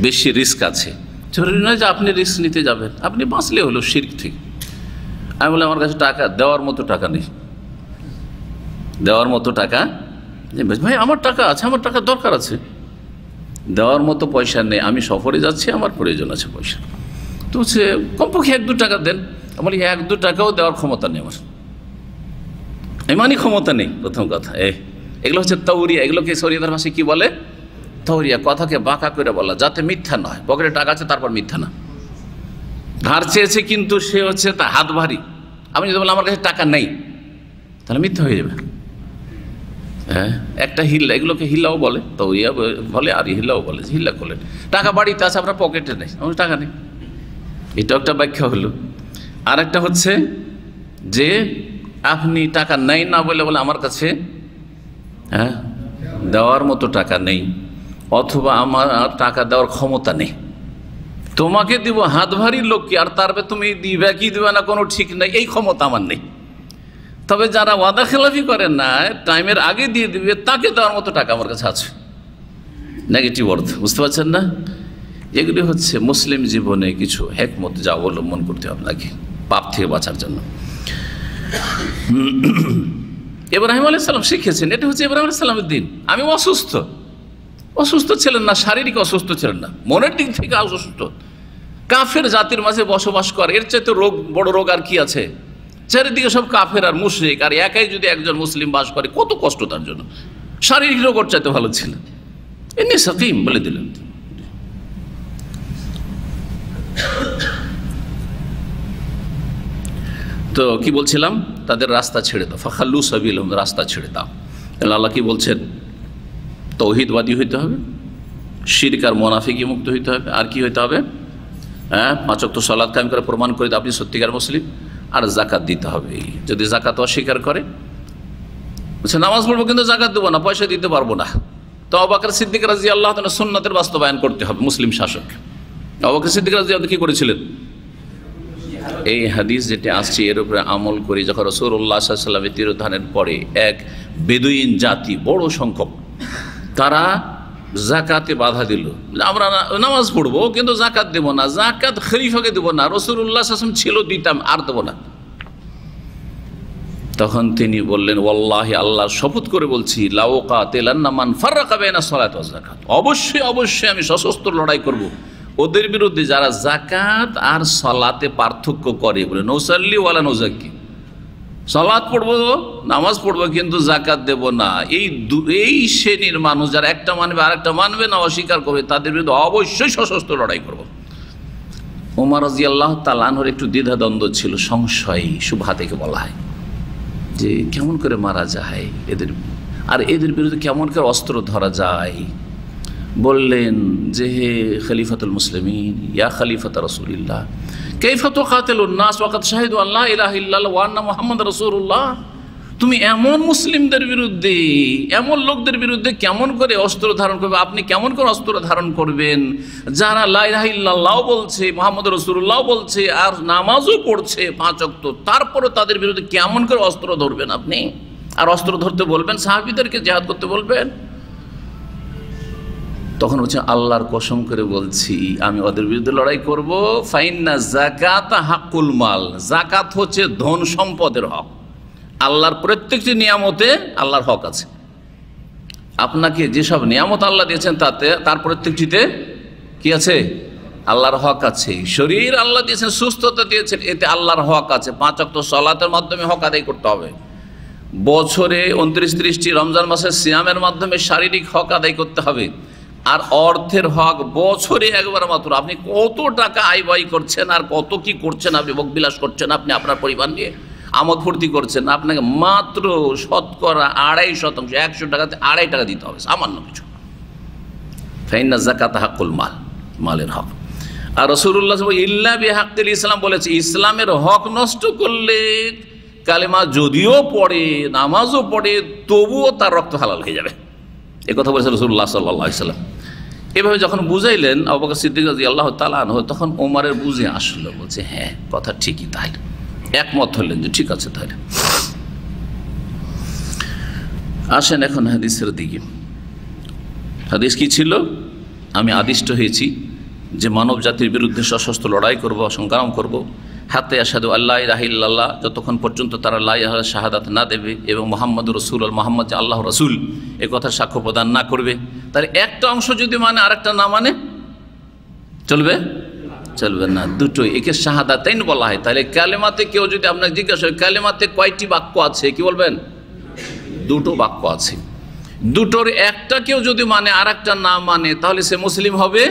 Speaker 2: বেশি রিস্ক আছে, জরুরি নয় যে আপনি রিস্ক নিতে যাবেন, আপনি বাঁচলে হলো শিরক থেকে। আমি বললাম আমার কাছে টাকা দেওয়ার মতো টাকা নেই, দেওয়ার মতো টাকা নেই। ভাই আমার টাকা আছে, আমার টাকা দরকার আছে, দেওয়ার মতো পয়সা নেই, আমি সফরে যাচ্ছি, আমার প্রয়োজন আছে পয়সা। তো সে কমপক্ষে 1-2 টাকা দেন। আমি বলি 1-2 টাকাও দেওয়ার ক্ষমতা নেই আমার, এমনই ক্ষমতা নেই। প্রথম কথা এগুলো হচ্ছে তাওরিয়া, এগুলোকে শরীয়তের ভাষায় কি বলে, তাওরিয়া, কথাকে বাঁকা করে বলা যাতে মিথ্যা নয়। পকেটে টাকা আছে তারপর মিথ্যা না। ধার চেয়েছে কিন্তু সে হচ্ছে তা হাত ভারী। আমি যদি বললাম আমার কাছে টাকা নেই, তাহলে মিথ্যা হয়ে যাবে। হ্যাঁ, একটা হিল্লা, এগুলোকে হিল্লাও বলে, তাওরিয়া বলে, আর হিল্লাও বলে, হিল্লা করলেন। টাকা বাড়িতে আছে, আপনার পকেটে নেই, আমার টাকা নেই, এটাও একটা ব্যাখ্যা হলো। আর একটা হচ্ছে যে আপনি টাকা নেই না বলে বলে আমার কাছে দেওয়ার মতো টাকা নেই, অথবা আমার টাকা দেওয়ার ক্ষমতা নেই, তোমাকে দিব হাত ভারী লোককে, আর তারপরে তুমি দিবে কি দিবে না কোনো ঠিক নেই, এই ক্ষমতা আমার নেই। তবে যারা ওয়াদা খেলাফি করে না, টাইমের আগে দিয়ে দিবে, তাকে দেওয়ার মতো টাকা আমার কাছে আছে। নেগেটিভ অর্থ, বুঝতে পারছেন না? এগুলি হচ্ছে মুসলিম জীবনে কিছু হেকমত যা অবলম্বন করতে হবে আপনাকে পাপ থেকে বাঁচার জন্য। ইব্রাহিম আলাইহিস সালাম শিখেছেন, এটা হচ্ছে ইব্রাহিম আলাইহিস সালামের দিন। আমি অসুস্থ ছিলেন না, শারীরিক অসুস্থ ছিলেন না, মনের দিক থেকে অসুস্থ। কাফের জাতির মাঝে বসবাস করে, এর চাইতে রোগ, বড় রোগ আর কি আছে? চারিদিকে সব কাফের আর মুশরিক, আর একাই যদি একজন মুসলিম বাস করে, কত কষ্ট তার জন্য। শারীরিক রোগ ওর চাইতে ভালো ছিল, এমনি সাকিম বলে দিলেন। তো কি বলছিলাম, তাদের রাস্তা ছেড়ে দাও, ফাখাল্লু সাবিলাহুম, রাস্তা ছেড়ে দাও। তাহলে আল্লাহ কি বলছেন, তৌহিদবাদী হইতে হবে, শিরক আর মুনাফিকি মুক্ত হইতে হবে, আর কি হইতে হবে, 5 ওয়াক্ত সালাত কায়েম করে প্রমাণ করে আপনি সত্যিকার মুসলিম, আর যাকাত দিতে হবে। যদি যাকাত অস্বীকার করে, বলছে নামাজ পড়বো কিন্তু যাকাত দেবো না, পয়সা দিতে পারবো না, তো আবু বকর সিদ্দিক রাদিয়াল্লাহু তাআলা সুন্নাতের বাস্তবায়ন করতে হবে। মুসলিম শাসক আবু বকর সিদ্দিক রাদিয়াল্লাহু কি করেছিলেন, এই হাদিস যেটা আসছে এর উপরে আমল করি। যখন রাসূলুল্লাহ সাল্লাল্লাহু আলাইহি ওয়াসাল্লামের তিরোধানের পরে এক বেদুইন জাতি, বড় সংখ্যক, তারা যাকাতে বাধা দিল, আমরা নামাজ পড়বো কিন্তু যাকাত দেব না, যাকাত খলিফাকে দেব না, রাসূলুল্লাহ সাল্লাল্লাহু আলাইহি ওয়াসাল্লাম ছিল দিতাম, আর দেব না। তখন তিনি বললেন, ওয়াল্লাহি, আল্লাহর শপথ করে বলছি, লাউকাতিলান্না মান ফাররাকা বাইনা সালাত ওয়াজ যাকাত, অবশ্যই আমি সশস্ত্র লড়াই করব ওদের বিরুদ্ধে যারা যাকাত আর সালাতে পার্থক্য করে। বলে নৌসাল্লি ওয়ালা নৌজাক্কি, সালাত পড়বো, নামাজ পড়বো, কিন্তু যাকাত দেব না। এই শ্রেণীর মানুষ যারা একটা মানবে আর একটা মানবে না, অস্বীকার করবে, তাদের বিরুদ্ধে অবশ্যই সশস্ত্র লড়াই করব। ওমর রাদিয়াল্লাহু তাআলা আনহুর একটু দ্বিধাদ্বন্দ্ব ছিল, সংশয়, শুভহা থেকে বলা হয় যে কেমন করে মারা যায় এদের, আর এদের বিরুদ্ধে কেমন করে অস্ত্র ধরা যায়। বললেন যে হে খলিফাতুল মুসলিমিন, ইয়া খলিফাত রাসূলিল্লাহ, কাইফা তুকাতিলুন নাস ওয়াকাদ শাহিদু আল্লা ইলাহা ইল্লাল্লাহ ওয়া আন্না মুহাম্মাদুর রাসূলুল্লাহ, তুমি এমন মুসলিমদের বিরুদ্ধে, এমন লোকদের বিরুদ্ধে কেমন করে অস্ত্র ধারণ করবে? আপনি কেমন করে অস্ত্র ধারণ করবেন যারা লা ইলাহা ইল্লাল্লাহ বলছে, মুহাম্মাদুর রাসূলুল্লাহ বলছে, আর নামাজও পড়ছে 5 ওয়াক্ত, তারপরে তাদের বিরুদ্ধে কেমন করে অস্ত্র ধরবেন আপনি? আর অস্ত্র ধরতে বলবেন, সাহাবীদেরকে জিহাদ করতে বলবেন? তখন হচ্ছে আল্লাহর কসম করে বলছি, আমি ওদের বিরুদ্ধে লড়াই করব। ফাইন্না যাকাতা হাক্কুল মাল, যাকাত হচ্ছে ধন সম্পদের হক। আল্লাহর প্রত্যেকটি নিয়ামতে আল্লাহর হক আছে। আপনাকে যেসব নিয়ামত আল্লাহ দিয়েছেন তাতে, তার প্রত্যেকটিতে কি আছে? আল্লাহর হক আছে, শরীর আল্লাহ দিয়েছেন, সুস্থতা দিয়েছেন, এতে আল্লাহর হক আছে। 5 ওয়াক্ত সালাতের মাধ্যমে হক আদায় করতে হবে, বছরে 29-30টি রমজান মাসের সিয়ামের মাধ্যমে শারীরিক হক আদায় করতে হবে। আর অর্থের হক বছরে একবার মাত্র। আপনি কত টাকা আয় ব্যয় করছেন আর কত কি করছেন, আপনি ভোগবিলাস করছেন, আপনি আপনার পরিবার নিয়ে আমোদ ফুর্তি করছেন, আপনাকে মাত্র শতকরা 2.5%, 100 টাকাতে 2.5 টাকা দিতে হবে, সামান্য কিছু। ফাইন্না যাকাত হাক্কুল মাল, মালের হক। আর রাসূলুল্লাহ ইল্লা বিহাক্কিল ইসলাম বলেছে, ইসলামের হক নষ্ট করলে কালেমা যদিও পড়ে, নামাজও পড়ে, তবুও তার রক্ত হালাল হয়ে যাবে। এ কথা বলেছে রাসূলুল্লাহ সাল্লাল্লাহু আলাইহি ওয়াসাল্লাম। এভাবে যখন বুঝাইলেন আবু বকর সিদ্দিক রাদিয়াল্লাহু তাআলা আনহু, তখন ওমরের বুঝে আসলো, বলছে হ্যাঁ কথা ঠিকই, তাই একমত হলেন যে ঠিক আছে তাহলে। আসেন এখন হাদিসের দিকে। হাদিস কি ছিল? আমি আদিষ্ট হয়েছি যে মানব জাতির বিরুদ্ধে সশস্ত্র লড়াই করব, সংগ্রাম করব, হাতে আশহাদু আল্লা ইলাহা ইল্লাল্লাহ, যতক্ষণ পর্যন্ত তারা লা ইলাহা শাহাদাত না দেবে এবং মুহাম্মদুর রাসূলুল্লাহ, মুহাম্মদ যে আল্লাহর রাসূল এ কথা সাক্ষ্য প্রদান না করবে। তার একটা অংশ যদি মানে আরেকটা না মানে চলবে? চলবে না। দুটোই, একে শাহাদাতাইন বলা হয়। তাহলে কালেমাতে কেউ যদি আপনাকে জিজ্ঞাসা করে কালেমাতে কয়টি বাক্য আছে, কি বলবেন? দুটো বাক্য আছে। দুটোর একটা কেউ যদি মানে আর একটা না মানে, তাহলে সে মুসলিম হবে?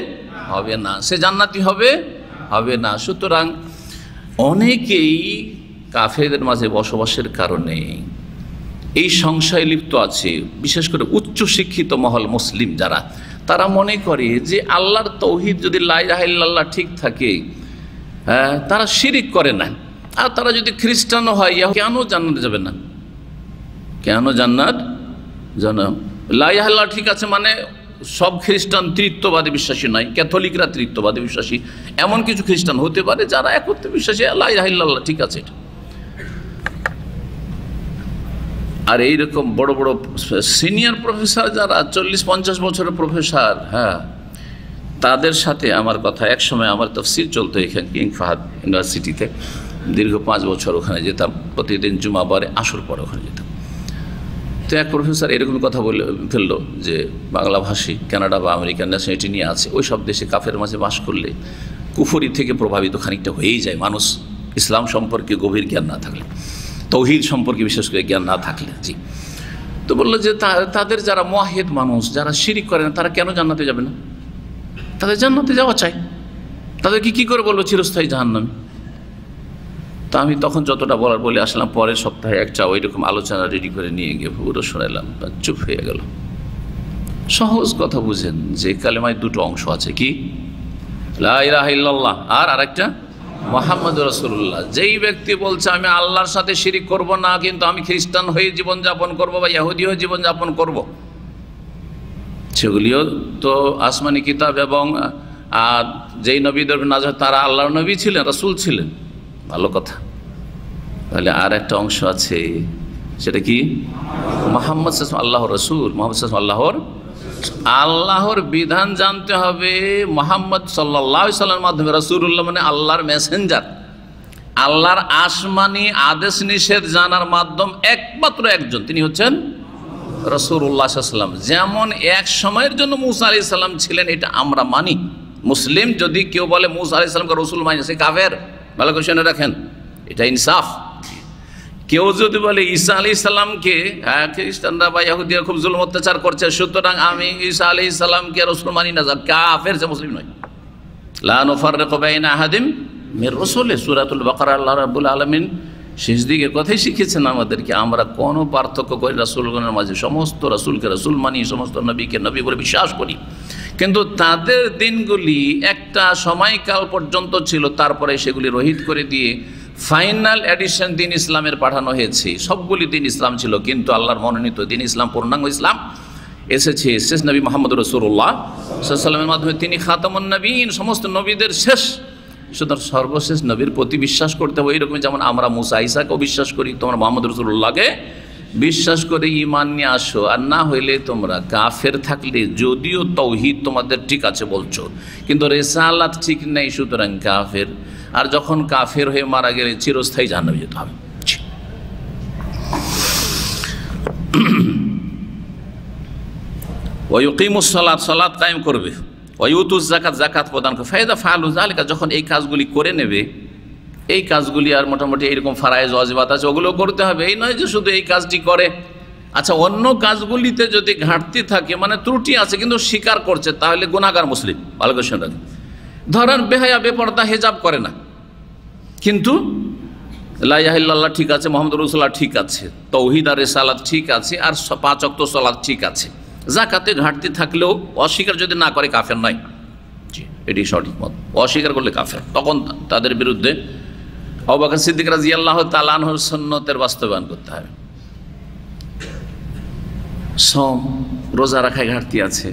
Speaker 2: হবে না। সে জান্নাতি হবে? হবে না। সুতরাং অনেকেই কাফেরদের মাঝে বসবাসের কারণে এই সংশয়ে লিপ্ত আছে, বিশেষ করে উচ্চ শিক্ষিত মহল মুসলিম যারা, তারা মনে করে যে আল্লাহর তৌহিদ যদি লা ইলাহা ইল্লাল্লাহ ঠিক থাকে, তারা শিরিক করে না। আর তারা যদি খ্রিস্টানও হয়, কেন জান্নাতে যাবে না? কেন জান্নাত জানা? লা ইলাহা ইল্লাল্লাহ ঠিক আছে মানে সব খ্রিস্টান তৃত্ববাদী বিশ্বাসী নয়, ক্যাথলিকরা তৃত্ববাদী বিশ্বাসী, এমন কিছু খ্রিস্টান হতে পারে যারা একত্রে বিশ্বাসী, লা ইলাহা ইল্লাল্লাহ ঠিক আছে। আর এইরকম বড় বড় সিনিয়র প্রফেসর যারা 40-50 বছরের প্রফেসর, হ্যাঁ, তাদের সাথে আমার কথা, এক সময় আমার তাফসীর চলতো এখানে কিং ফাহাদ ইউনিভার্সিটিতে, দীর্ঘ 5 বছর ওখানে যেতাম, প্রতিদিন জুমাবারে আসর পরে ওখানে যেতাম। তো এক প্রফেসর এরকম কথা বলে ফেললো যে বাংলাভাষী কানাডা বা আমেরিকান ন্যাশনালিটি নিয়ে আছে, ওই সব দেশে কাফের মাঝে বাস করলে কুফরি থেকে প্রভাবিত খানিকটা হয়েই যায় মানুষ, ইসলাম সম্পর্কে গভীর জ্ঞান না থাকলে, তৌহিদ সম্পর্কে বিশেষ করে জ্ঞান না থাকলে। জি, তো বললো যে তাদের যারা মুওয়াহিদ মানুষ, যারা শিরিক করে না, তারা কেন জান্নাতে যাবে না? তাদের জান্নাতে যাওয়া চাই, তাদেরকে কী করে বলবো চিরস্থায়ী জাহান্নামে? তা আমি তখন যতটা বলার বলে আসলাম, পরের সপ্তাহে একটা ওই রকম আলোচনা রেডি করে নিয়ে গিয়ে পুরো শোনালাম, চুপ হয়ে গেল। সহজ কথা বুঝেন যে কালেমায় দুটো অংশ আছে, কি? লা ইলাহা ইল্লাল্লাহ আর আরেকটা মুহাম্মদুর রাসূলুল্লাহ। যেই ব্যক্তি বলছে আমি আল্লাহর সাথে শিরিক করব না, কিন্তু আমি খ্রিস্টান হয়ে জীবনযাপন করব বা ইহুদি হয়ে জীবনযাপন করব, সেগুলিও তো আসমানি কিতাব এবং যেই নবীদের নাজাত তারা আল্লাহর নবী ছিলেন, রাসূল ছিলেন, ভালো কথা। তাহলে আর একটা অংশ আছে, সেটা কি? মুহাম্মদ সাল্লাল্লাহু আলাইহি ওয়াসাল্লাম আল্লাহর রাসূল, মুহাম্মদ সাল্লাল্লাহু আলাইহি ওয়াসাল্লাম আল্লাহর বিধান জানতে হবে মুহাম্মদ সাল্লাল্লাহু আলাইহি ওয়াসাল্লামের মাধ্যমে। রাসূলুল্লাহ মানে আল্লাহর মেসেঞ্জার, আল্লাহর আসমানি আদেশ নিষেধ জানার মাধ্যম একমাত্র একজন, তিনি হচ্ছেন রাসূলুল্লাহ সাল্লাল্লাহু আলাইহি ওয়াসাল্লাম। যেমন এক সময়ের জন্য মূসা আলাইহিস সালাম ছিলেন, এটা আমরা মানি মুসলিম। যদি কেউ বলে মূসা আলাইহিস সালামকে রাসূল মানে, সে কাফের। ভালো করে শুনে রাখেন, এটা ইনসাফ। কেউ যদি বলে ঈসা আলাইহিস সালামকে খ্রিস্টানরা বা ইহুদিরা খুব জুলুম অত্যাচার করছে, সুতরাং আমি ঈসা আলাইহিস সালামকে রাসূল মানি না, কাফের, সে মুসলিম নয়। লা নুফাররিকু বাইনা আহাদিম মির রাসূলি, সূরাতুল বাকারা আল্লাহ রাব্বুল আলামিন শেষ দিকে কথাই শিখেছেন আমাদেরকে, আমরা কোনো পার্থক্য করি রাসূলগণের মাঝে, সমস্ত রাসূলকে রাসূল মানি, সমস্ত নবীকে নবী বলে বিশ্বাস করি। কিন্তু তাদের দিনগুলি একটা সময়কাল পর্যন্ত ছিল, তারপরে সেগুলি রহিত করে দিয়ে ফাইনাল এডিশন দিন ইসলামের পাঠানো হয়েছে। সবগুলি দিন ইসলাম ছিল, কিন্তু আল্লাহর মনোনীত দিন ইসলাম, পূর্ণাঙ্গ ইসলাম এসেছে শেষ নবী মুহাম্মদ রাসূলুল্লাহ সাল্লাল্লাহু আলাইহি ওয়াসাল্লামের মাধ্যমে। তিনি খাতামুন নবীন, সমস্ত নবীদের শেষ, সুতরাং সর্বশেষ নবীর প্রতি বিশ্বাস করতে হবে। এইরকম যেমন আমরা মুসা ঈসাকেও বিশ্বাস করি, তোমরা মুহাম্মদ রাসূলুল্লাহকে বিশ্বাস করে ঈমান নিয়ে আসো। আর না হইলে তোমরা কাফের থাকলে, যদিও তৌহিদ তোমাদের ঠিক আছে বলছো, কিন্তু রিসালাত ঠিক নেই, সুতরাং কাফের। আর যখন কাফের হয়ে মারা গেলে চিরস্থায়ী জাহান্নামে যেতে হবে। ওয়া ইউকিমুস সালাত, সালাত কায়েম করবে। ওয়ায়ুতুজ যাকাত, যাকাত প্রদান করে। ফায়দা ফালু যালিকা, যখন এই কাজগুলি করে নেবে, এই কাজগুলি আর মোটামুটি এইরকম ফারায়েজ ওয়াজিবাত আছে ওগুলো করতে হবে, এই নয় যে শুধু এই কাজটি করে। আচ্ছা, অন্য কাজগুলিতে যদি ঘাটতি থাকে, মানে ত্রুটি আছে কিন্তু স্বীকার করছে, তাহলে গুনাহগার মুসলিম। ভালো করে শুনে রাখেন। ধরেন বেহায়া বেপরদা, হেজাব করে না, কিন্তু লা ইলাহা ইল্লাল্লাহ ঠিক আছে, মুহাম্মদুর রাসূলুল্লাহ ঠিক আছে, তাওহীদ আর রিসালাত ঠিক আছে, আর 5 ওয়াক্ত সালাত ঠিক আছে, যাকাতে ঘাটতি থাকলেও অস্বীকার যদি না করে কাফের নয়। জি, এটি সঠিক মত। অস্বীকার করলে কাফের। তখন তাদের বিরুদ্ধে আবু বকর সিদ্দিক রাদিয়াল্লাহু তাআলা আনহুর সুন্নতের বাস্তবায়ন করতে হবে। সম রোজা রাখায় ঘাটতি আছে,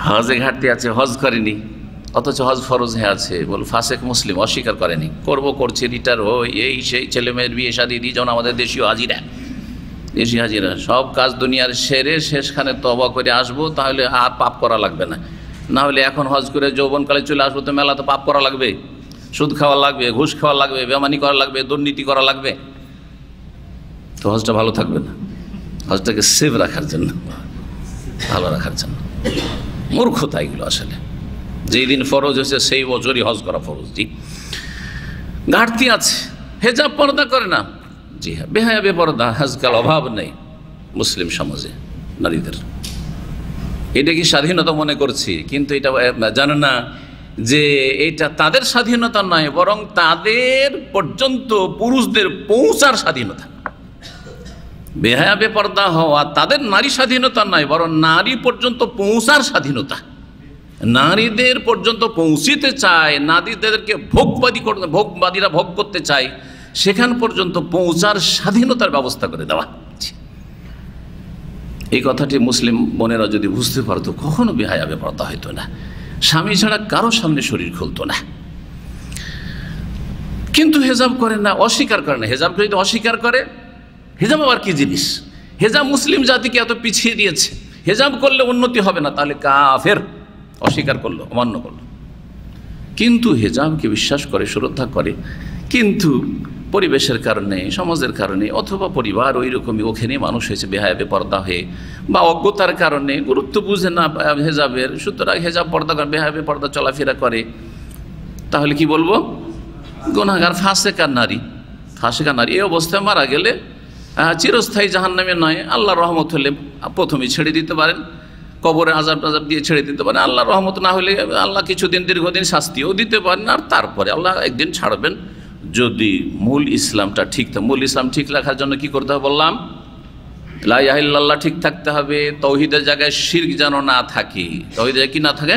Speaker 2: হজে ঘাটতি আছে, হজ করেনি, অথচ হজ ফরজ হয়ে আছে, বল ফাসেক মুসলিম, অস্বীকার করেনি। করছি, রিটার হই, এই সেই, ছেলে মেয়ের বিয়ে শাদী দিয়ে, যেমন আমাদের দেশীয় হাজিরা সব কাজ দুনিয়ার সেরে শেষখানে তওবা করে আসবো, তাহলে আর পাপ করা লাগবে না। না হলে এখন হজ করে যৌবনকালে চলে আসবো তো মেলাতে পাপ করা লাগবে, সুদ খাওয়া লাগবে, ঘুষ খাওয়া লাগবে, বেমানি করা লাগবে, দুর্নীতি করা লাগবে, তো হজটা ভালো থাকবে না। হজটাকে সেভ রাখার জন্য, ভালো রাখার জন্য। মূর্খতা এগুলো আসলে। যেই দিন ফরজ হয়েছে সেই বছরই হজ করা ফরজ। জি, ঘাটতি আছে, হেজাব পর্দা করে না। জি হ্যাঁ, বেহায়া বেপরদা আজকাল অভাব নেই মুসলিম সমাজে নারীদের। এটা কি স্বাধীনতা মনে করছি, কিন্তু এটা জানে না যে এটা তাদের স্বাধীনতা নয়, বরং তাদের পর্যন্ত পুরুষদের পৌঁছার স্বাধীনতা। বেহায়া বেপরদা হওয়া তাদের নারী স্বাধীনতা নয়, বরং নারী পর্যন্ত পৌঁছার স্বাধীনতা। নারীদের পর্যন্ত পৌঁছিতে চায়, নারীদেরকে ভোগবাদীরা ভোগ করতে চায়, সেখান পর্যন্ত পৌঁছার স্বাধীনতার ব্যবস্থা করে দেওয়া। এই কথাটি মুসলিম বোনেরা যদি বুঝতে পারতো, কখনো বেহায়া বেপরদা হইতো না, স্বামী ছাড়া কারো সামনে শরীর খুলতো না। কিন্তু হেজাব করে না, অস্বীকার করে না। হেজাব যদি অস্বীকার করে, হেজাব আবার কি জিনিস? হেজাব মুসলিম জাতিকে এত পিছিয়ে দিয়েছে, হেজাব করলে উন্নতি হবে না, তাহলে কাফের। অস্বীকার করলো, অমান্য করলো। কিন্তু হেজাবকে বিশ্বাস করে, শ্রদ্ধা করে, কিন্তু পরিবেশের কারণে, সমাজের কারণে, অথবা পরিবার ওই রকমই, ওখানে মানুষ হয়েছে বেহায়া বেপরদা হয়ে, বা অজ্ঞতার কারণে গুরুত্ব বুঝে না হেজাবের, সুতরাং হেজাব পর্দা করে বেহায়া বেপরদা চলাফেরা করে, তাহলে কি বলবো? গুনাহগার, ফাসেকার নারী। ফাসেকার নারী এই অবস্থায় মারা গেলে চিরস্থায়ী জাহান্নামে নয়, আল্লাহর রহমত হলে প্রথমেই ছেড়ে দিতে পারেন, কবরে আযাব দিয়ে ছেড়ে দিতে পারেন। আল্লাহর রহমত না হলে আল্লাহ কিছুদিন, দীর্ঘদিন শাস্তিও দিতে পারেন, আর তারপরে আল্লাহ একদিন ছাড়বেন, যদি মূল ইসলামটা ঠিক থাকে। মূল ইসলাম ঠিক রাখার জন্য কি করতে হবে বললাম? লা ইলাহা ইল্লাল্লাহ ঠিক থাকতে হবে, তাওহীদের জায়গায় শিরক যেন না থাকে, তাওহীদে কি না থাকে?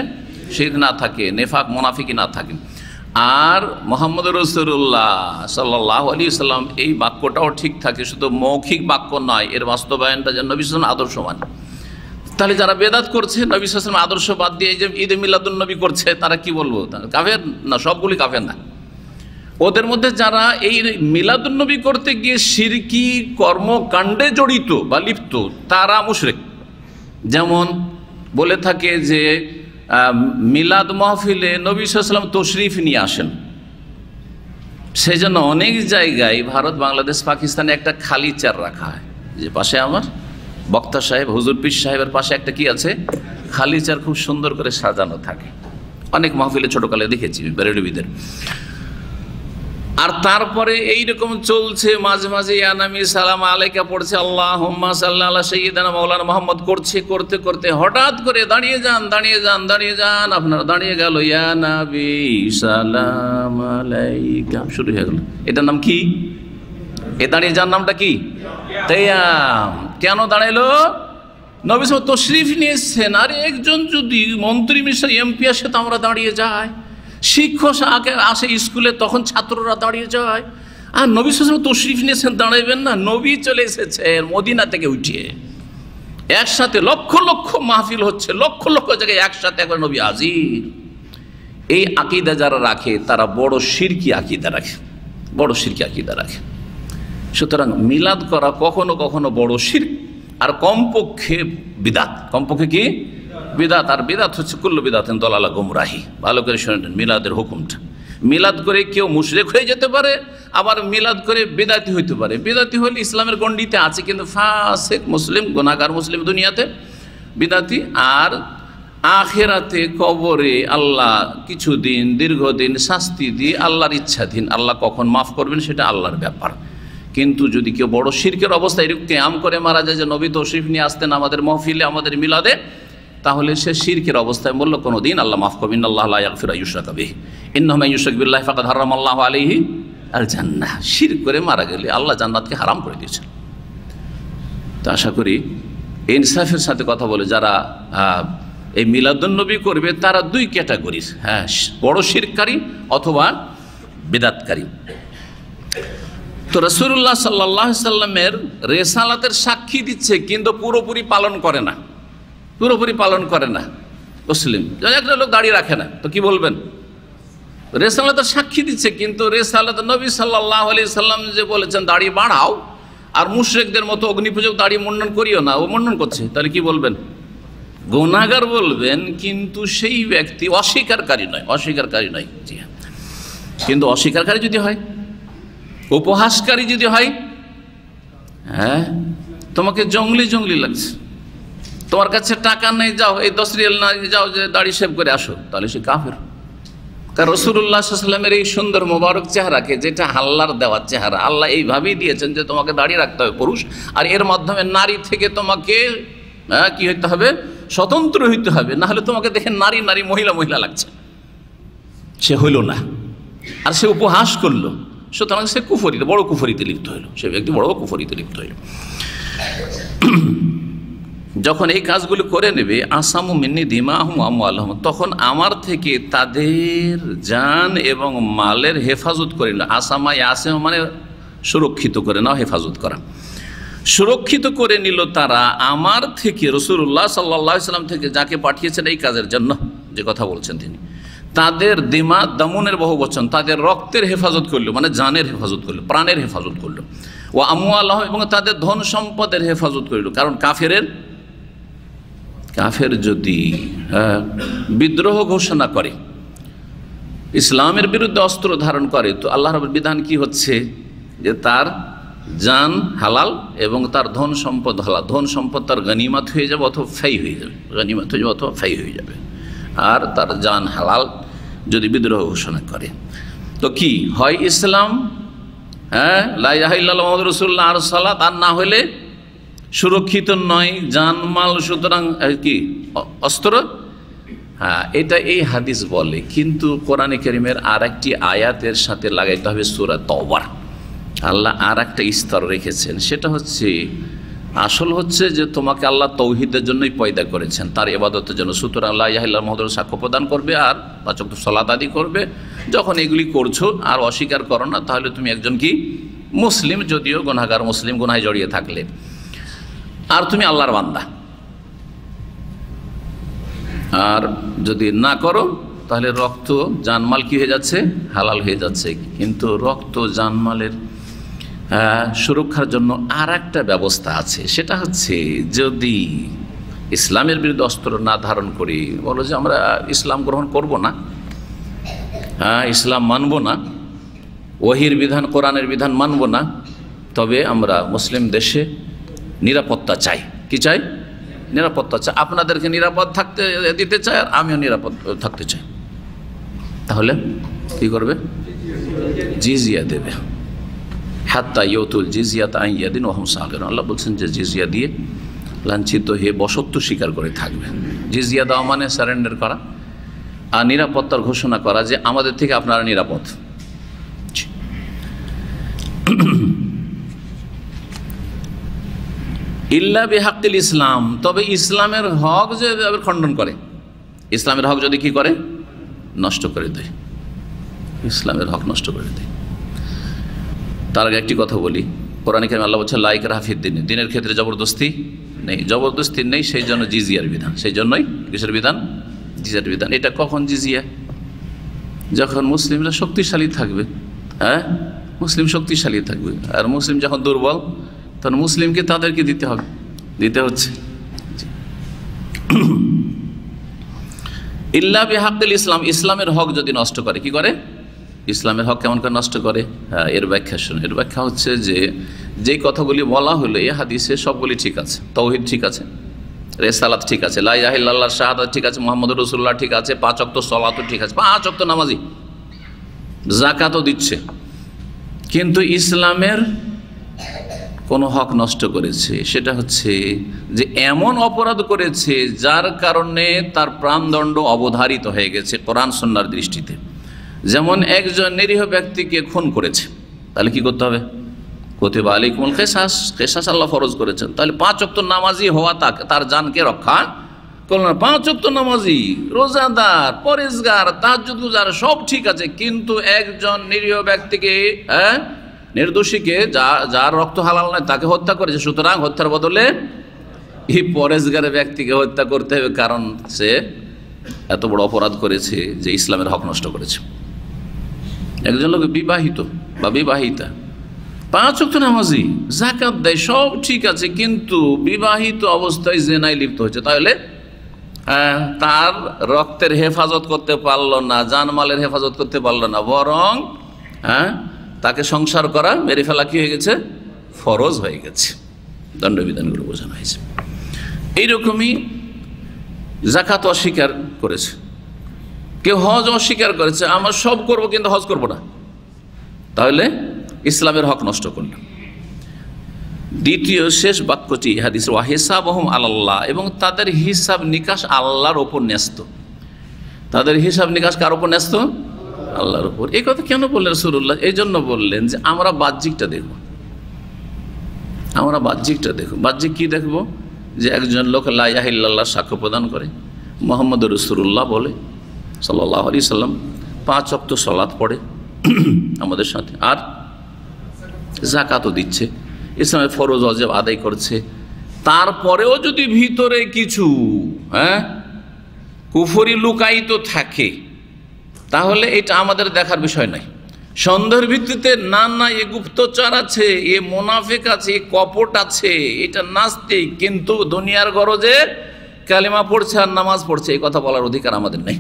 Speaker 2: শিরক না থাকে, নেফাক মুনাফিকি না থাকে। আর মুহাম্মদুর রাসূলুল্লাহ সাল্লাল্লাহু আলাইহি ওয়াসাল্লাম এই বাক্যটাও ঠিক থাকে, শুধু মৌখিক বাক্য নয়, এর বাস্তবায়নটা যেন নবী সাল্লাল্লাহু আলাইহি ওয়াসাল্লাম আদর্শ মানে। তাহলে যারা বেদাত করছে, নবী সাল্লাল্লাহু আলাইহি ওয়াসাল্লাম আদর্শ বাদ দিয়ে এই যে ঈদে মিলাদুন নবী করছে, তারা কি বলবো? কাফের না? সবগুলি কাফের না। ওদের মধ্যে যারা এই মিলাদুন নবী করতে গিয়ে শিরকি কর্মকাণ্ডে জড়িত বা লিপ্ত, তারা মুশরিক। যেমন বলে থাকে যে মিলাদ মাহফিলে নবী সাল্লাল্লাহু আলাইহি ওয়াসাল্লাম তশরিফ নিয়ে আসেন, সেই জন্য অনেক জায়গায় ভারত, বাংলাদেশ, পাকিস্তানে একটা খালি চেয়ার রাখা হয়। যে পাশে আমার বক্তা সাহেব, হুজুর পীর সাহেবের পাশে একটা কি আছে? খালি চেয়ার, খুব সুন্দর করে সাজানো থাকে। অনেক মাহফিলে ছোটকালে দেখেছি বেরেলবিদের। আর তারপরে এইরকম চলছে, মাঝে মাঝে ইয়ানামি সালাম আলাইকা পড়ছে, আল্লাহুম্মা সাল্লি আলা সাইয়্যিদিনা মাওলানা মুহাম্মদ করছে, করতে করতে হঠাৎ করে দাঁড়িয়ে যান, আপনারা দাঁড়িয়ে গেল, ইয়া নবী সালাম আলাইকা, শুরু হয়ে গেল। এটার নাম কি? এ দাঁড়িয়ে যান নামটা কি? কিয়াম। কেন দাঁড়াইলো? নবী সাল্লাল্লাহু আলাইহি ওয়াসাল্লাম তশরিফ নিয়ে এসেছেন। আর একজন যদি মন্ত্রী, মিনিস্টার, এমপি আসে, তো আমরা দাঁড়িয়ে যাই। শিক্ষক আসে স্কুলে, তখন ছাত্ররা দাঁড়িয়ে যায়। আর নবী সাল্লাল্লাহু আলাইহি ওয়াসাল্লাম তশরিফ নিয়েছেন, দাঁড়াইবেন না? নবী চলে এসেছেন মদিনা থেকে উঠিয়ে, একসাথে লক্ষ লক্ষ মাহফিল হচ্ছে, লক্ষ লক্ষ জায়গায় একসাথে একবার নবী হাজির। এই আকীদা যারা রাখে, তারা বড় শিরকি আকীদা রাখে, বড় শিরকি আকীদা রাখে। সুতরাং মিলাদ করা কখনো কখনো বড় শিরক, আর কমপক্ষে বিদাত। কমপক্ষে কি? বিদাত। আর বিদাত হচ্ছে কুল্লু বিদাতিন দালালা, গুমরাহি। ভালো করে শুনেন মিলাদের হুকুমটা। মিলাদ করে কেউ মুশরিক হয়ে যেতে পারে, আবার মিলাদ করে বেদাতি হইতে পারে। বেদাতি হলে ইসলামের গণ্ডিতে আছে, কিন্তু ফাসেক মুসলিম, গুনাহগার মুসলিম দুনিয়াতে বিদাতি। আর আখিরাতে কবরে আল্লাহ কিছুদিন দীর্ঘদিন শাস্তি দিয়ে আল্লাহর ইচ্ছাধীন, আল্লাহ কখন মাফ করবেন সেটা আল্লাহর ব্যাপার। কিন্তু যদি কেউ বড় শিরকের অবস্থায় এরকম কিয়াম করে মারা যায়, যে নবী তশরিফ নিয়ে আসতেন আমাদের মাহফিলে, আমাদের মিলাদে, তাহলে সে শিরকের অবস্থায় বলল কোনো দিন আল্লাহ মাফ করবেন। আল্লাহ লা ইয়াগফিরু ইউশরাকা বিহি ইন্নাহু মান ইউশরিক বিল্লাহি ফাকাদ হারামাল্লাহু আলাইহি আল জান্নাহ। শিরক করে মারা গেলে আল্লাহ জান্নাতকে হারাম করে দিয়েছেন। তো আশা করি ইনসাফের সাথে কথা বলে যারা এই মিলাদুন্নবী করবে তারা দুই ক্যাটাগরির, হ্যাঁ, বড় শিরককারী অথবা বিদআতকারী। তো রাসূলুল্লাহ সাল্লাল্লাহু আলাইহি সাল্লামের রিসালাতের সাক্ষী দিচ্ছে কিন্তু পুরোপুরি পালন করে না, পুরোপুরি পালন করে না মুসলিম। একটা লোক দাঁড়িয়ে রাখে না, তো কি বলবেন? রিসালাতের সাক্ষী দিচ্ছে কিন্তু রিসালাত নবী সাল্লাল্লাহু আলাইহি সাল্লাম যে বলেছেন দাড়ি বাড়াও, আর মুশরিকদের মতো অগ্নিপূজক দাড়ি মুন্ডন করিও না, ও মুন্ডন করছে, তাহলে কি বলবেন? গুনাহগার বলবেন, কিন্তু সেই ব্যক্তি অস্বীকারী নয়, অস্বীকারী নয়। জি হ্যাঁ, কিন্তু অস্বীকারী যদি হয়, উপহাসকারী যদি হয়, হ্যাঁ, তোমাকে জঙ্গলি জঙ্গলি লাগছে, তোমার কাছে টাকা নেই, যাও এই 10 রিয়াল না যাও যে দাড়ি শেভ করে আসো, তাহলে সে কাফের। কারণ রাসূলুল্লাহ সাল্লাল্লাহু আলাইহি ওয়াসাল্লামের এই সুন্দর মোবারক চেহারাকে, যেটা আল্লাহর দেওয়া চেহারা, আল্লাহ এইভাবেই দিয়েছেন যে তোমাকে দাড়ি রাখতে হবে পুরুষ, আর এর মাধ্যমে নারী থেকে তোমাকে কি হইতে হবে? স্বতন্ত্র হইতে হবে, না হলে তোমাকে দেখে নারী নারী মহিলা মহিলা লাগছে। সে হইল না, আর সে উপহাস করলো, সুতরাং সে কুফরিতে, বড় কুফরিতে লিপ্ত হইল, সে ব্যক্তি বড় কুফরিতে লিপ্ত হইল। যখন এই কাজগুলো করে নেবে, আসামু মিন্নি দিমাহুম ওয়া আমওয়ালহুম, তখন আমার থেকে তাদের জান এবং মালের হেফাজত করে নিল। আসামা ইয়াসিম মানে সুরক্ষিত করে নাও, হেফাজত করা, সুরক্ষিত করে নিল তারা আমার থেকে, রাসূলুল্লাহ সাল্লাল্লাহু আলাইহি সাল্লাম থেকে, যাকে পাঠিয়েছেন এই কাজের জন্য, যে কথা বলছেন তিনি, তাদের দিমা দামুনের বহু বচন, তাদের রক্তের হেফাজত করলো, মানে জানের হেফাজত করলো, প্রাণের হেফাজত করলো, ও আমওয়ালহুম, এবং তাদের ধন সম্পদের হেফাজত করলো। কারণ কাফের যদি বিদ্রোহ ঘোষণা করে, ইসলামের বিরুদ্ধে অস্ত্র ধারণ করে, তো আল্লাহ রাব্বুল বিধান কি হচ্ছে যে তার জান হালাল এবং তার ধন সম্পদ হালাল। ধন সম্পদ তার গনিমত হয়ে যাবে অথবা ফাই হয়ে যাবে, গনিমত হয়ে যাবে অথবা ফাই হয়ে যাবে, আর তার জান হালাল যদি বিদ্রোহ ঘোষণা করে। তো কি হয়? ইসলাম, হ্যাঁ, লা ইলাহা ইল্লাল্লাহ মুহাম্মাদুর রাসূলুল্লাহ আর সালাত, আর না হলে সুরক্ষিত নয় জানমাল, সুতরাং কি অস্ত্র। হ্যাঁ, এটা এই হাদিস বলে, কিন্তু কোরআনে কারীমের আর একটি আয়াতের সাথে লাগাইতে হবে সূরা তাওবার। আল্লাহ আর একটা স্তর রেখেছেন, সেটা হচ্ছে, আসল হচ্ছে যে তোমাকে আল্লাহ তৌহিদের জন্যই পয়দা করেছেন, তার ইবাদতের জন্য। সুতরাং লা ইলাহা ইল্লাল্লাহ মুহাম্মাদুর সাক্ষ্য প্রদান করবে আর 5 ওয়াক্ত সালাত আদি করবে। যখন এগুলি করছো আর অস্বীকার করো না, তাহলে তুমি একজন কি মুসলিম, যদিও গুনাহগার মুসলিম, গুনাহে জড়িয়ে থাকলে, আর তুমি আল্লাহর বান্দা। আর যদি না করো, তাহলে রক্ত জানমাল কি হয়ে যাচ্ছে? হালাল হয়ে যাচ্ছে। কিন্তু রক্ত জানমালের সুরক্ষার জন্য আর একটা ব্যবস্থা আছে, সেটা হচ্ছে যদি ইসলামের বিরুদ্ধে অস্ত্র না ধারণ করি, বলো যে আমরা ইসলাম গ্রহণ করব না, হ্যাঁ, ইসলাম মানব না, ওহির বিধান কোরআনের বিধান মানব না, তবে আমরা মুসলিম দেশে নিরাপত্তা চাই। কি চাই? নিরাপত্তা চাই। আপনাদেরকে নিরাপদ থাকতে দিতে চাই, আর আমিও নিরাপদ থাকতে চাই। তাহলে কি করবে? জিজিয়া দেবে। হাত্তা ইউতুল জিজিয়াতা আন ইয়াদিন ওয়া হুম সাগিরুন। আল্লাহ বলছেন যে জিজিয়া দিয়ে লাঞ্ছিত হয়ে বশত্ব স্বীকার করে থাকবে। জিজিয়া দেওয়া মানে সারেন্ডার করা, আর নিরাপত্তার ঘোষণা করা যে আমাদের থেকে আপনারা নিরাপদ। ইল্লা বিহাক্কিল ইসলাম, তবে ইসলামের হক যে খণ্ডন করে, ইসলামের হক যদি কি করে? নষ্ট করে দেয়, ইসলামের হক নষ্ট করে দেয়। তার আগে একটি কথা বলি, কোরআনে কারিমে আল্লাহ বলছেন লা ইকরাহা ফিদ-দীন, দিনের ক্ষেত্রে জবরদস্তি নেই, জবরদস্তি নেই, সেই জন্য জিজিয়ার বিধান। সেই জন্যই কিসের বিধান? জিজিয়ার বিধান। এটা কখন জিজিয়া? যখন মুসলিমরা শক্তিশালী থাকবে, হ্যাঁ, মুসলিম শক্তিশালী থাকবে, আর মুসলিম যখন দুর্বল, তখন মুসলিমকে তাদেরকে দিতে হবে, দিতে হচ্ছে। ইল্লা বিহাক্কিল ইসলাম, ইসলামের হক যদি নষ্ট করে, কি করে? ইসলামের হক কেমন করে নষ্ট করে? হ্যাঁ, এর ব্যাখ্যা শুনুন। এর ব্যাখ্যা হচ্ছে যে যেই কথাগুলি বলা হলো এই হাদিসে সবগুলি ঠিক আছে, তাওহীদ ঠিক আছে, রেসালাত ঠিক আছে, লা ইলাহা ইল্লাল্লাহ শাহাদাত ঠিক আছে, মুহাম্মদুর রাসূলুল্লাহ ঠিক আছে, 5 ওয়াক্ত সালাতও ঠিক আছে, 5 ওয়াক্ত নামাজি, যাকাতও দিচ্ছে, কিন্তু ইসলামের কোনো হক নষ্ট করেছে। সেটা হচ্ছে যে এমন অপরাধ করেছে যার কারণে তার প্রাণদণ্ড অবধারিত হয়ে গেছে কোরআন সুন্নাহর দৃষ্টিতে। যেমন একজন নিরীহ ব্যক্তিকে খুন করেছে, তাহলে কি করতে হবে? কুতিবা আলাইকুমুল কিসাস, কিসাস আল্লাহ ফরজ করেছেন। তাহলে 5 ওয়াক্ত নামাজি হওয়া তার জানকে রক্ষা করল না। 5 ওয়াক্ত নামাজি, রোজাদার, পরেজগার, তাহাজ্জুদ গুজার সব ঠিক আছে, কিন্তু একজন নিরীহ ব্যক্তিকে, নির্দোষীকে, যার রক্ত হালাল নয় তাকে হত্যা করেছে, সুতরাং হত্যার বদলে এই পরেজগারের ব্যক্তিকে হত্যা করতে হবে, কারণ সে এত বড় অপরাধ করেছে যে ইসলামের হক নষ্ট করেছে। একজন লোক বিবাহিত বা বিবাহিতা, 5 ওয়াক্ত নামাজি, যাকাত দেয়, সব ঠিক আছে, কিন্তু বিবাহিত অবস্থায় জিনায় লিপ্ত হয়েছে, তাহলে তার রক্তের হেফাজত করতে পারলো না, জানমালের হেফাজত করতে পারলো না, বরং তাকে সংসার করা, মেরে ফেলা কি হয়ে গেছে? ফরজ হয়ে গেছে। দণ্ডবিধানগুলো বোঝানো হয়েছে। এইরকমই যাকাত অস্বীকার করেছে, কেউ হজ অস্বীকার করেছে, আমরা সব করব কিন্তু হজ করব না, তাহলে ইসলামের হক নষ্ট করল। দ্বিতীয় শেষ বাক্যটি হাদিস, ওয়া হিসাবহুম আলাল্লাহ, এবং তাদের হিসাব নিকাশ আল্লাহর ওপর ন্যস্ত। তাদের হিসাব নিকাশ কার ওপর ন্যস্ত? আল্লাহর উপর। এই কথা কেন বললেন রাসূলুল্লাহ? এই জন্য বললেন যে আমরা বাহ্যিকটা দেখব, আমরা বাহ্যিকটা দেখব। বাহ্যিক কি দেখব? যে একজন লোক লা ইলাহা ইল্লাল্লাহ সাক্ষ্য প্রদান করে, মুহাম্মদুর রাসূলুল্লাহ বলে সাল্লাল্লাহু আলাইহি সাল্লাম, 5 ওয়াক্ত সালাত পড়ে আমাদের সাথে, আর যাকাতও দিচ্ছে, ইসলামের ফরজ ওয়াজিব আদায় করছে, তারপরেও যদি ভিতরে কিছু কুফরি লুকায়িত থাকে, তাহলে এটা আমাদের দেখার বিষয় নয়। সন্দেহের ভিত্তিতে না এ গুপ্তচর আছে, এ মুনাফিক আছে, এ কপট আছে, এটা নাস্তিক, কিন্তু দুনিয়ার গরজে কালিমা পড়ছে আর নামাজ পড়ছে, এই কথা বলার অধিকার আমাদের নেই,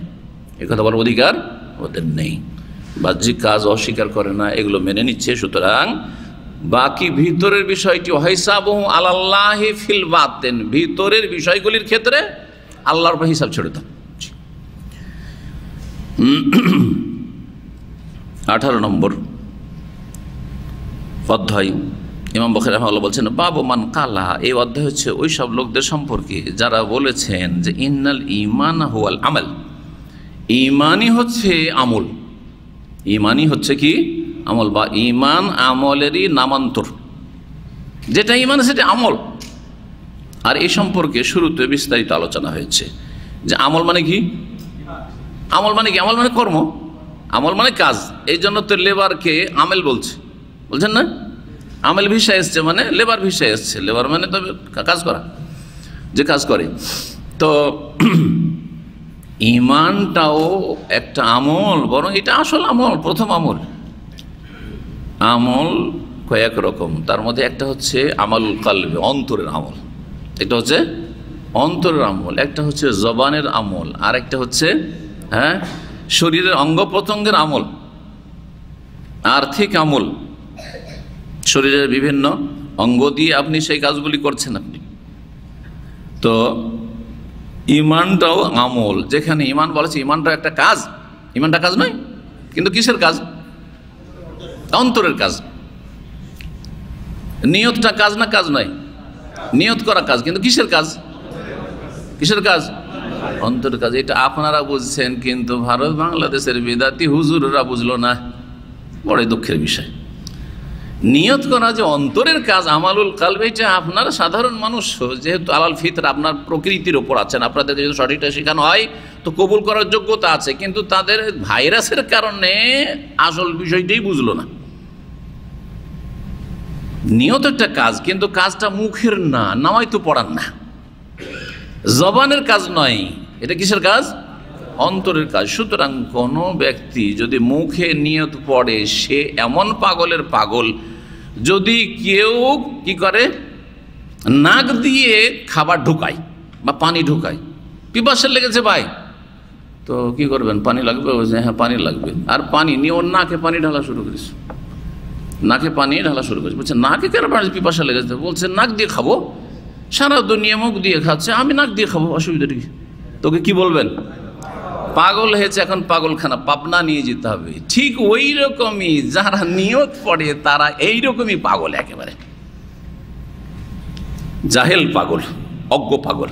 Speaker 2: এই কথা বলার অধিকার ওদের নেই। বাহ্যিক কাজ অস্বীকার করে না, এগুলো মেনে নিচ্ছে। সুতরাং বাকি ভিতরের বিষয়টি হিসাবহু আলাল্লাহি ফিল বাতিন, ভিতরের বিষয়গুলির ক্ষেত্রে আল্লাহর উপর হিসাব ছেড়ে দাও। 18 নম্বর অধ্যায়, ইমাম বুখারী রাহিমাহুল্লাহ বলছেন, বাবু মান কালা, এই অধ্যায় হচ্ছে ওই সব লোকদের সম্পর্কে যারা বলেছেন যে ইন্নাল ঈমান হুয়াল আমাল, ঈমানই হচ্ছে আমল, ঈমানই হচ্ছে কি? আমল, বা ঈমান আমলেরই নামান্তর, যেটা ঈমান সেটা আমল। আর এই সম্পর্কে শুরুতে বিস্তারিত আলোচনা হয়েছে যে আমল মানে কি? আমল মানে কি? আমল মানে কর্ম, আমল মানে কাজ। এই জন্য তো লেবারকে আমেল বলছে, বলছেন না? আমেল ভিসা এসছে মানে লেবার ভিসা এসছে, লেবার মানে তবে কাজ করা, যে কাজ করে। তো ঈমানটাও একটা আমল, বরং এটা আসল আমল, প্রথম আমল। আমল কয়েক রকম, তার মধ্যে একটা হচ্ছে আমালুল কলবে, অন্তরের আমল, এটা হচ্ছে অন্তরের আমল। একটা হচ্ছে জবানের আমল, আর একটা হচ্ছে শরীরের অঙ্গ প্রত্যঙ্গের আমল, আর্থিক আমল, শরীরের বিভিন্ন অঙ্গ দিয়ে আপনি সেই কাজগুলি করছেন আপনি। তো ঈমানটাও আমল, যেখানে ঈমান বলেছে ঈমানটা একটা কাজ, ঈমানটা কাজ নয়, কিন্তু কিসের কাজ? অন্তরের কাজ। নিয়তটা কাজ না কাজ নয়? নিয়ত করা কাজ, কিন্তু কিসের কাজ? কিসের কাজ? অন্তরের কাজ। এটা আপনারা বুঝছেন, কিন্তু ভারত বাংলাদেশের বিদাতি হুজুররা বুঝলো না, বড়ই দুঃখের বিষয়। নিয়ত করা যে অন্তরের কাজ, আমালুল কলব, এটা আপনারা সাধারণ মানুষ যেহেতু আলাল ফিতর, আপনার প্রকৃতির ওপর আছেন, আপনাদের যদি সঠিকটা শেখানো হয় তো কবুল করার যোগ্যতা আছে, কিন্তু তাদের ভাইরাসের কারণে আসল বিষয়টাই বুঝলো না। নিয়ত একটা কাজ, কিন্তু কাজটা মুখের না, নামাই তো পড়ান না, জবানের কাজ নয়, এটা কিসের কাজ? অন্তরের কাজ। সুতরাং কোনো ব্যক্তি যদি মুখে নিয়ত পড়ে, সে এমন পাগলের পাগল, যদি কেউ কি করে নাক দিয়ে খাবার ঢুকায় বা পানি ঢুকায়, পিপাসা লেগেছে ভাই, তো কি করবেন? পানি লাগবে? হ্যাঁ পানি লাগবে। আর পানি নিয়ে ওর নাকে পানি ঢালা শুরু করেছে, নাকে পানি ঢালা শুরু করেছে। বলছে নাকে কেন পানি? পিপাসা লেগেছে। বলছে নাক দিয়ে খাবো, সারা দুনিয়া মুখ দিয়ে খাচ্ছে, আমি নাক দিয়ে খাবো, অসুবিধা কি? তোকে কি বলবেন? পাগল হয়েছে, এখন পাগলখানা পাবনা নিয়ে যেতে হবে। ঠিক ওই রকমই যারা নিয়ত পড়ে তারা এইরকমই পাগল, একেবারে জাহেল পাগল, অজ্ঞ পাগল।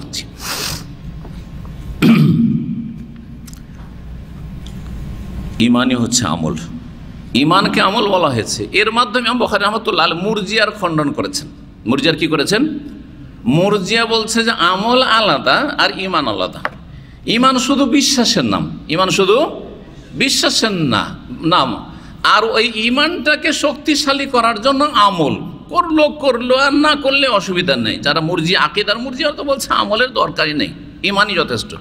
Speaker 2: ইমানই হচ্ছে আমল, ইমানকে আমল বলা হয়েছে। এর মাধ্যমে ইমাম বুখারী রাহমাতুল্লাহ আলাইহি মুরজিয়ার খণ্ডন করেছেন। মুরজিয়ার কি করেছেন? মুরজিয়া বলছে যে আমল আলাদা আর ইমান আলাদা। ইমান শুধু বিশ্বাসের নাম, ইমান শুধু বিশ্বাসের নাম, আর ওই ইমানটাকে শক্তিশালী করার জন্য আমল করলো আর না করলে অসুবিধা নেই। যারা মুরজিয়া, আকীদার মুরজিয়া তো বলছে আমলের দরকারই নেই, ইমানই যথেষ্ট।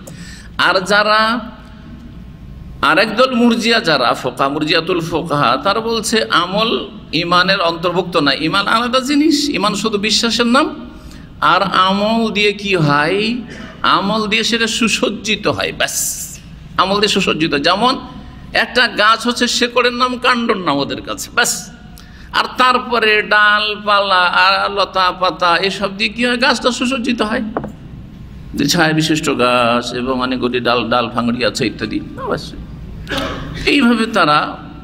Speaker 2: আর যারা আরেক দল মুরজিয়া, যারা ফোকা, মুরজিয়াতুল ফোকাহা, তারা বলছে আমল ইমানের অন্তর্ভুক্ত না, ইমান আলাদা জিনিস, ইমান শুধু বিশ্বাসের নাম। আর আমল দিয়ে কি হয়? আমল দিয়ে সেটা সুসজ্জিত হয়, ব্যাস, আমল দিয়ে সুসজ্জিত। যেমন একটা গাছ হচ্ছে শেকড়ের নাম, কাণ্ডর নাম ওদের কাছে, ব্যাস। আর তারপরে ডালপালা আর লতা পাতা এসব দিয়ে কি হয়? গাছটা সুসজ্জিত হয়, যে ছায়া বিশিষ্ট গাছ এবং অনেকগুলি ডাল ফাংড়ি আছে ইত্যাদি। এইভাবে তারা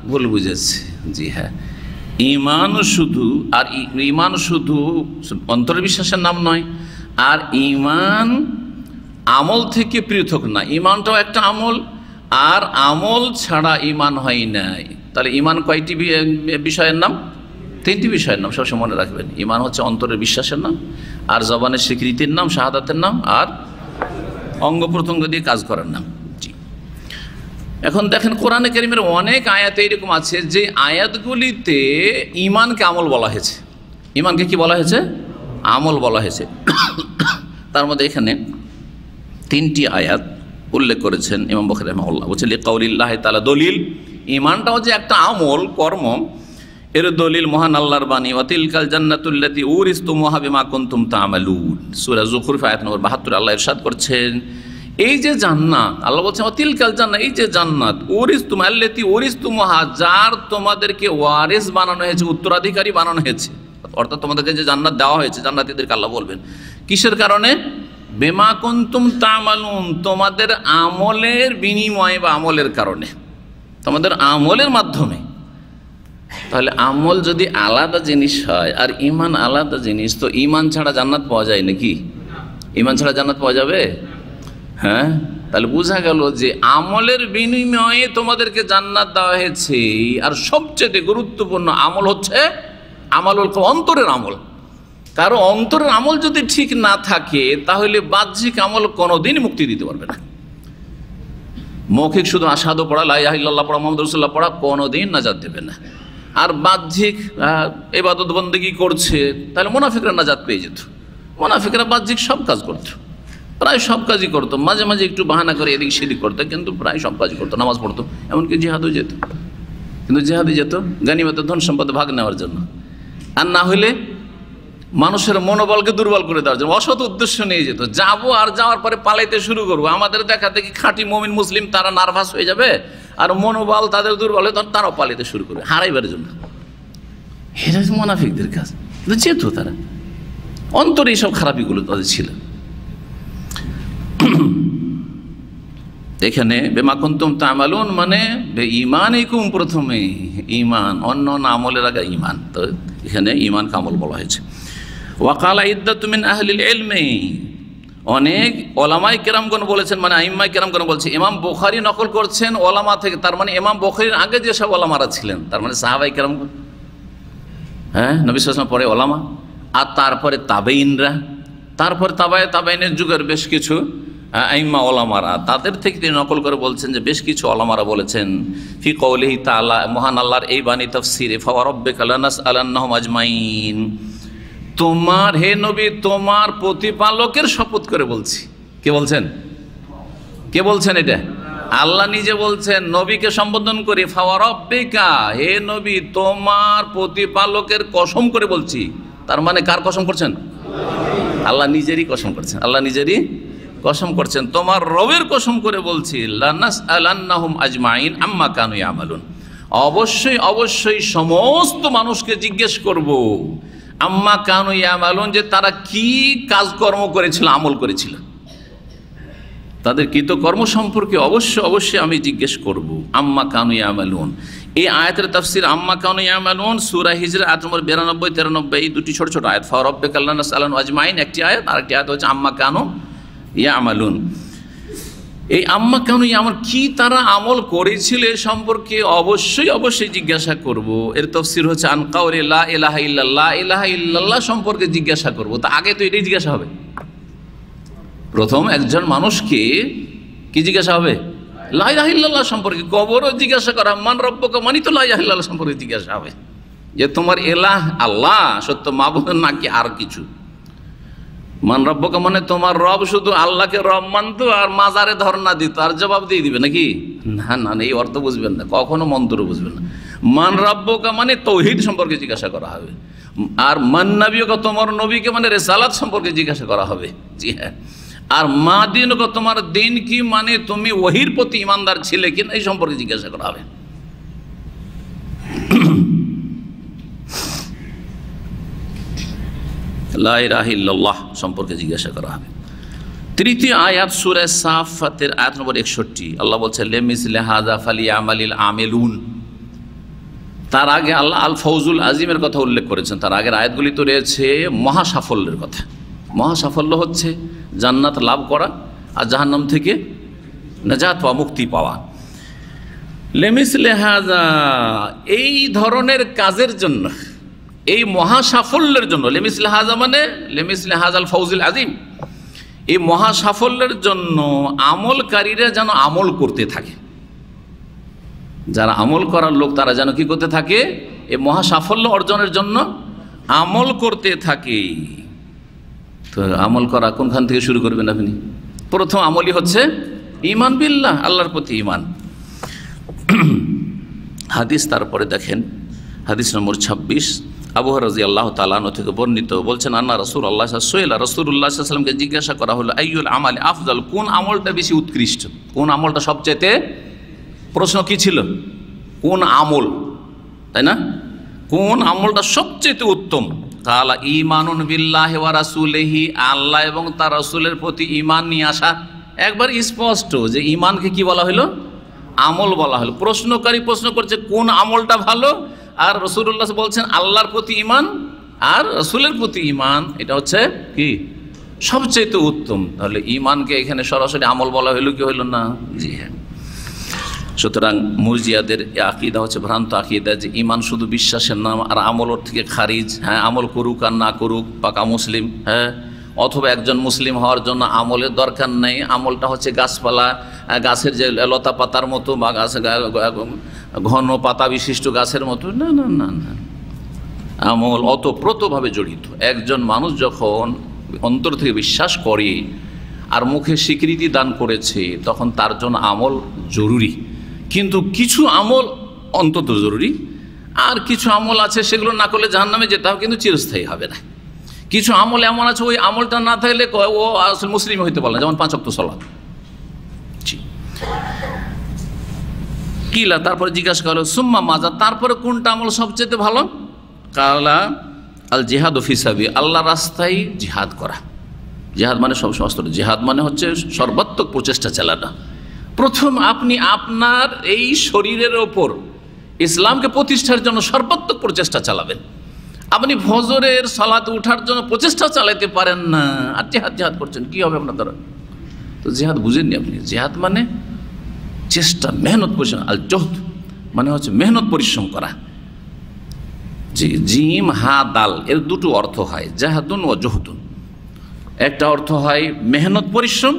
Speaker 2: ভুল বুঝেছে। জি হ্যাঁ, ইমান শুধু, আর ইমান শুধু অন্তর বিশ্বাসের নাম নয়, আর ইমান আমল থেকে পৃথক না, ইমানটাও একটা আমল, আর আমল ছাড়া ইমান হয় নাই। তাহলে ইমান কয়টি বিষয়ের নাম? তিনটি বিষয়ের নাম, সবসময় মনে রাখবেন। ইমান হচ্ছে অন্তরের বিশ্বাসের নাম, আর জবানের স্বীকৃতির নাম, শাহাদাতের নাম, আর অঙ্গ প্রত্যঙ্গ দিয়ে কাজ করার নাম। জি, এখন দেখেন কোরআনে কারীমের অনেক আয়াত এইরকম আছে যে আয়াতগুলিতে ইমানকে আমল বলা হয়েছে। ইমানকে কি বলা হয়েছে? আমল বলা হয়েছে। তার মধ্যে এখানে তিনটি আয়াত উল্লেখ করেছেন ইমাম বুখারী রাহিমাহুল্লাহ। বলছে লিকাউলিল্লাহি তাআলা, দলিল ইমানটাও যে একটা আমল, কর্ম, এর দলিল মহান আল্লাহর বাণী, ওয়াতিলকাল জান্নাতুল্লাতী উরিসতুমুহা বিমা কুনতুম তা'মালুন, সূরা যুখরুফ আয়াত নম্বর ৭২। আল্লাহ ইরশাদ করছেন, এই যে জান্নাত, আল্লাহ বলছেন ওয়াতিলকাল জান্নাত, এই যে জান্নাত, উরিসতুমুল্লাতী উরিসতুমুহা, যার তোমাদেরকে ওয়ারিস বানানো হয়েছে, উত্তরাধিকারী বানানো হয়েছে। অর্থাৎ তোমাদেরকে যে জান্নাত দেওয়া হয়েছে, জান্নাতীদেরকে আল্লাহ বলবেন কিসের কারণে? বিমা কুনতুম তা'মালুন, তোমাদের আমলের বিনিময়ে বা আমলের কারণে, তোমাদের আমলের মাধ্যমে। তাহলে আমল যদি আলাদা জিনিস হয় আর ইমান আলাদা জিনিস, তো ইমান ছাড়া জান্নাত পাওয়া যায় নাকি? ইমান ছাড়া জান্নাত পাওয়া যাবে? হ্যাঁ, তাহলে বোঝা গেল যে আমলের বিনিময়ে তোমাদেরকে জান্নাত দেওয়া হয়েছে। আর সবচেয়ে গুরুত্বপূর্ণ আমল হচ্ছে আমল অন্তরের আমল। কারণ অন্তরের আমল যদি ঠিক না থাকে তাহলে বাহ্যিক আমল কোনোদিন মুক্তি দিতে পারবে না। মৌখিক শুধু আশহাদু পড়া, লা ইলাহা ইল্লাল্লাহ পড়া, মুহাম্মাদুর রাসূলুল্লাহ পড়া কোনোদিন নাজাত দেবে না। আর বাহ্যিক ইবাদত বন্দেগী করছে, তাহলে মুনাফিকরা নাজাত পেয়ে যেত। মুনাফিকরা বাহ্যিক সব কাজ করতো, প্রায় সব কাজই করতো, মাঝে মাঝে একটু বাহানা করে এদিক সেদিক করতো, কিন্তু প্রায় সব কাজই করতো, নামাজ পড়তো, এমনকি জিহাদও যেত। কিন্তু জিহাদে যেত গানিমতের ধন সম্পদ ভাগ নেওয়ার জন্য, আর না হলে মানুষের মনোবলকে দুর্বল করে দেওয়ার জন্য, অসৎ উদ্দেশ্য নিয়ে যেত। যাবো আর যাওয়ার পরে পালাইতে শুরু করবো, আমাদের দেখা দেখি খাঁটি মুমিন মুসলিম তারা নার্ভাস হয়ে যাবে, আর মনোবল তাদের দুর্বল হয়ে তখন তারাও পালাইতে শুরু করবে হারাইবার জন্য। এটা মুনাফিকদের কাজ। যেত তারা অন্তরে এইসব খারাপিগুলো তাদের ছিল। এখানে বিমা কুনতুম তা'মালুন মানে বেঈমানিকুম, প্রথমে ঈমান, অন্য আমলের আগে ঈমান। তো এখানে ঈমান কামল বলা হয়েছে। ওয়াকালা ইদ্দাতু মিন আহলিল ইলমি, অনেক ওলামায়ে কেরামগণ বলেছেন, মানে আইম্মায়ে কেরামগণ বলছে। ইমাম বুখারী নকল করছেন ওলামা থেকে, তার মানে ইমাম বুখারীর আগে যেসব ওলামারা ছিলেন, তার মানে সাহাবায়ে কেরামগণ, হ্যাঁ, নবী সাল্লাল্লাহু আলাইহি ওয়াসাল্লাম পরে ওলামা, আর তারপরে তাবেঈনরা, তারপর তাবেঈনের যুগের বেশ কিছু আইম্মা ওলামারা, তাদের থেকে তিনি নকল করে বলছেন যে বেশ কিছু ওলামারা বলেছেন ফি কওলিহি তাআলা, মহান আল্লাহর এই বাণী তাফসীরে, ফাওয়ারাব্বিকা লানাসআলান্নাহুম আজমাইন, তোমার হে নবী তোমার প্রতিপালকের শপথ করে বলছি। কে বলছেন? কে বলছেন? এটা আল্লাহ নিজে বলছেন, নবীকে সম্বোধন করে, ফাওয়ারাব্বিকা, হে নবী তোমার প্রতিপালকের কসম করে বলছি। তার মানে কার কসম করছেন? আল্লাহ নিজেরই কসম করছেন, আল্লাহ নিজেরই কসম করছেন, তোমার রবের কসম করে বলছি, লানাসআলান্নাহুম আজমাইন আম্মা কানু ইয়ামালুন, অবশ্যই অবশ্যই সমস্ত মানুষকে জিজ্ঞেস করব আম্মা কানু ইয়ামালুন, যে তারা কি কাজকর্ম করেছিল, আমল করেছিল, তাদের কৃতকর্ম সম্পর্কে অবশ্যই আমি জিজ্ঞেস করব। আম্মা কানু ইয়ামালুন, এই আয়াতের তাফসীর আম্মা কানু ইয়ামালুন সূরা হিজর আয়াত নম্বর 92 93, এই দুটি ছোট ছোট আয়াত। ফারাব্বিকা লা নাসআলু আজমাইন একটি আয়াত, আর একটি আয়াত হচ্ছে আম্মা কানু ইয়ামালুন। এই আম্মা কানু ইয়ামালুন, কি তারা আমল করেছিল এ সম্পর্কে অবশ্যই জিজ্ঞাসা করব। এর তাফসীর হচ্ছে আন কাউলি লা ইলাহা ইল্লাল্লাহ, ইলাহা ইল্লাল্লাহ সম্পর্কে জিজ্ঞাসা করব। তা আগে তো এটাই জিজ্ঞাসা হবে। প্রথম একজন মানুষকে কি জিজ্ঞাসা হবে? লা ইলাহা ইল্লাল্লাহ সম্পর্কে। কবরও জিজ্ঞাসা করা, মান রব্বুকা মানি তো লা ইলাহা ইল্লাল্লাহ সম্পর্কে জিজ্ঞাসা হবে, যে তোমার এলাহ আল্লাহ সত্য মাবুদ নাকি আর কিছু। মান রব্বুকা মানে তোমার রব শুধু আল্লাহকে রব মানতো আর মাজারে ধর্ণা দিত, আর জবাব দিয়ে দিবে নাকি? না না, এই অর্থ বুঝবেন না, কখনো মন্ত্র বুঝবেন না। মান রব্বুকা মানে তৌহিদ সম্পর্কে জিজ্ঞাসা করা হবে, আর মান নবিয়ুকা তোমার নবীকে মানে রিসালাত সম্পর্কে জিজ্ঞাসা করা হবে। জি হ্যাঁ। আর মা দিনকে তোমার দিন কি মানে তুমি ওহির প্রতি ইমানদার ছিলে কিনা এই সম্পর্কে জিজ্ঞাসা করা হবে। লা ইলাহা ইল্লাল্লাহ সম্পর্কে জিজ্ঞাসা করা হবে। তৃতীয় আয়াত সূরা সাফাতের আয়াত নম্বর 61, আল্লাহ বলছেন লিমিসলি হাযা ফালিয়ামালিল আমিলুন। তার আগে আল্লাহ আল ফৌজুল আজিমের কথা উল্লেখ করেছেন। তার আগের আয়াতগুলি তো রয়েছে মহা সাফল্যের কথা। মহা সাফল্য হচ্ছে জান্নাত লাভ করা আর জাহান্নাম থেকে নাজাত পাওয়া, মুক্তি পাওয়া। লিমিসলি হাযা, এই ধরনের কাজের জন্য, এই মহা সাফল্যের জন্য, লিমিসলি হাযা মানে লিমিসলি হাযাল ফৌজুল আজিম, এই মহা সাফল্যের জন্য আমলকারীরা যেন আমল করতে থাকে। যারা আমল করার লোক তারা যেন কি করতে থাকে? এই মহা সাফল্য অর্জনের জন্য আমল করতে থাকে। তো আমল করা কোনখান থেকে শুরু করবেন আপনি? প্রথম আমলই হচ্ছে ঈমান বিল্লাহ, আল্লাহর প্রতি ঈমান। হাদিস তারপরে দেখেন, হাদিস নম্বর 26, আবু হুরায়রা রাদিয়াল্লাহু তাআলা আনহু থেকে বর্ণিত, বলছেন আন্না রাসূলুল্লাহ রাসূলুল্লাহ সাল্লাল্লাহু আলাইহি ওয়াসাল্লামকে জিজ্ঞাসা করা হলো আইয়ুল আমালি আফজাল, কোন আমলটা বেশি উৎকৃষ্ট, কোন আমলটা সবচেয়ে, প্রশ্ন কি ছিল? কোন আমল, তাই না? কোন আমলটা সবচেয়ে উত্তম? কালা ঈমানুন বিল্লাহি ওয়া রাসূলিহি, আল্লাহ এবং তার রাসূলের প্রতি ঈমান নিয়ে আসা। একবার স্পষ্ট যে ঈমানকে কি বলা হলো? আমল বলা হলো। প্রশ্নকারী প্রশ্ন করছে কোন আমলটা ভালো, আর রাসূলুল্লাহ বলছেন আল্লাহর প্রতি ঈমান আর রাসূলের প্রতি ঈমান এটা হচ্ছে কি সবচেয়ে উত্তম। তাহলে ঈমানকে এখানে সরাসরি আমল বলা হলো কি হলো না? জি হ্যাঁ। সুতরাং মুরজিয়াদের আকীদা হচ্ছে ভ্রান্ত আকীদা যে ঈমান শুধু বিশ্বাসের নাম আর আমল ওর থেকে খারিজ। হ্যাঁ, আমল করুক আর না করুক পাকা মুসলিম, হ্যাঁ, অথবা একজন মুসলিম হওয়ার জন্য আমলের দরকার নেই, আমলটা হচ্ছে গাছপালা, গাছের যে লতা পাতার মতো বা গাছ ঘন পাতা বিশিষ্ট গাছের মতো। না না না না, আমল অতপ্রতভাবে জড়িত। একজন মানুষ যখন অন্তর থেকে বিশ্বাস করে আর মুখে স্বীকৃতি দান করেছে তখন তার জন্য আমল জরুরি। কিন্তু কিছু আমল অন্তত জরুরি, আর কিছু আমল আছে সেগুলো না করলে জাহান্নামে যেতে হবে, কিন্তু চিরস্থায়ী হবে না। কিছু আমল এমন আছে ওই আমলটা না থাকলে ও আসলে মুসলিম হইতে পারে না, যেমন 5 ওয়াক্ত সালাত। কিলা, তারপরে জিজ্ঞাসা করো সুম্মা মাজা, তারপরে কোনটা আমল সবচেয়ে ভালো? কালা আল জিহাদু ফি সাবিল, আল্লাহর রাস্তায় জিহাদ করা। জিহাদ মানে সব অস্ত্র, জিহাদ মানে হচ্ছে সর্বাত্মক প্রচেষ্টা চালানো। প্রথম আপনি আপনার এই শরীরের ওপর ইসলামকে প্রতিষ্ঠার জন্য সর্বাত্মক প্রচেষ্টা চালাবেন। আপনি ফজরের সালাতে উঠার জন্য প্রচেষ্টা চালাতে পারেন না আর জিহাদ করছেন, কি হবে আপনার দ্বারা? তো জিহাদ বুঝেননি আপনি। জিহাদ মানে চেষ্টা, মেহনত পরিশ্রম। আল জহদ মানে হচ্ছে মেহনত পরিশ্রম করা। জি, জিম হা দাল এর দুটো অর্থ হয়, জাহাদুন ও জহদুন। একটা অর্থ হয় মেহনত পরিশ্রম,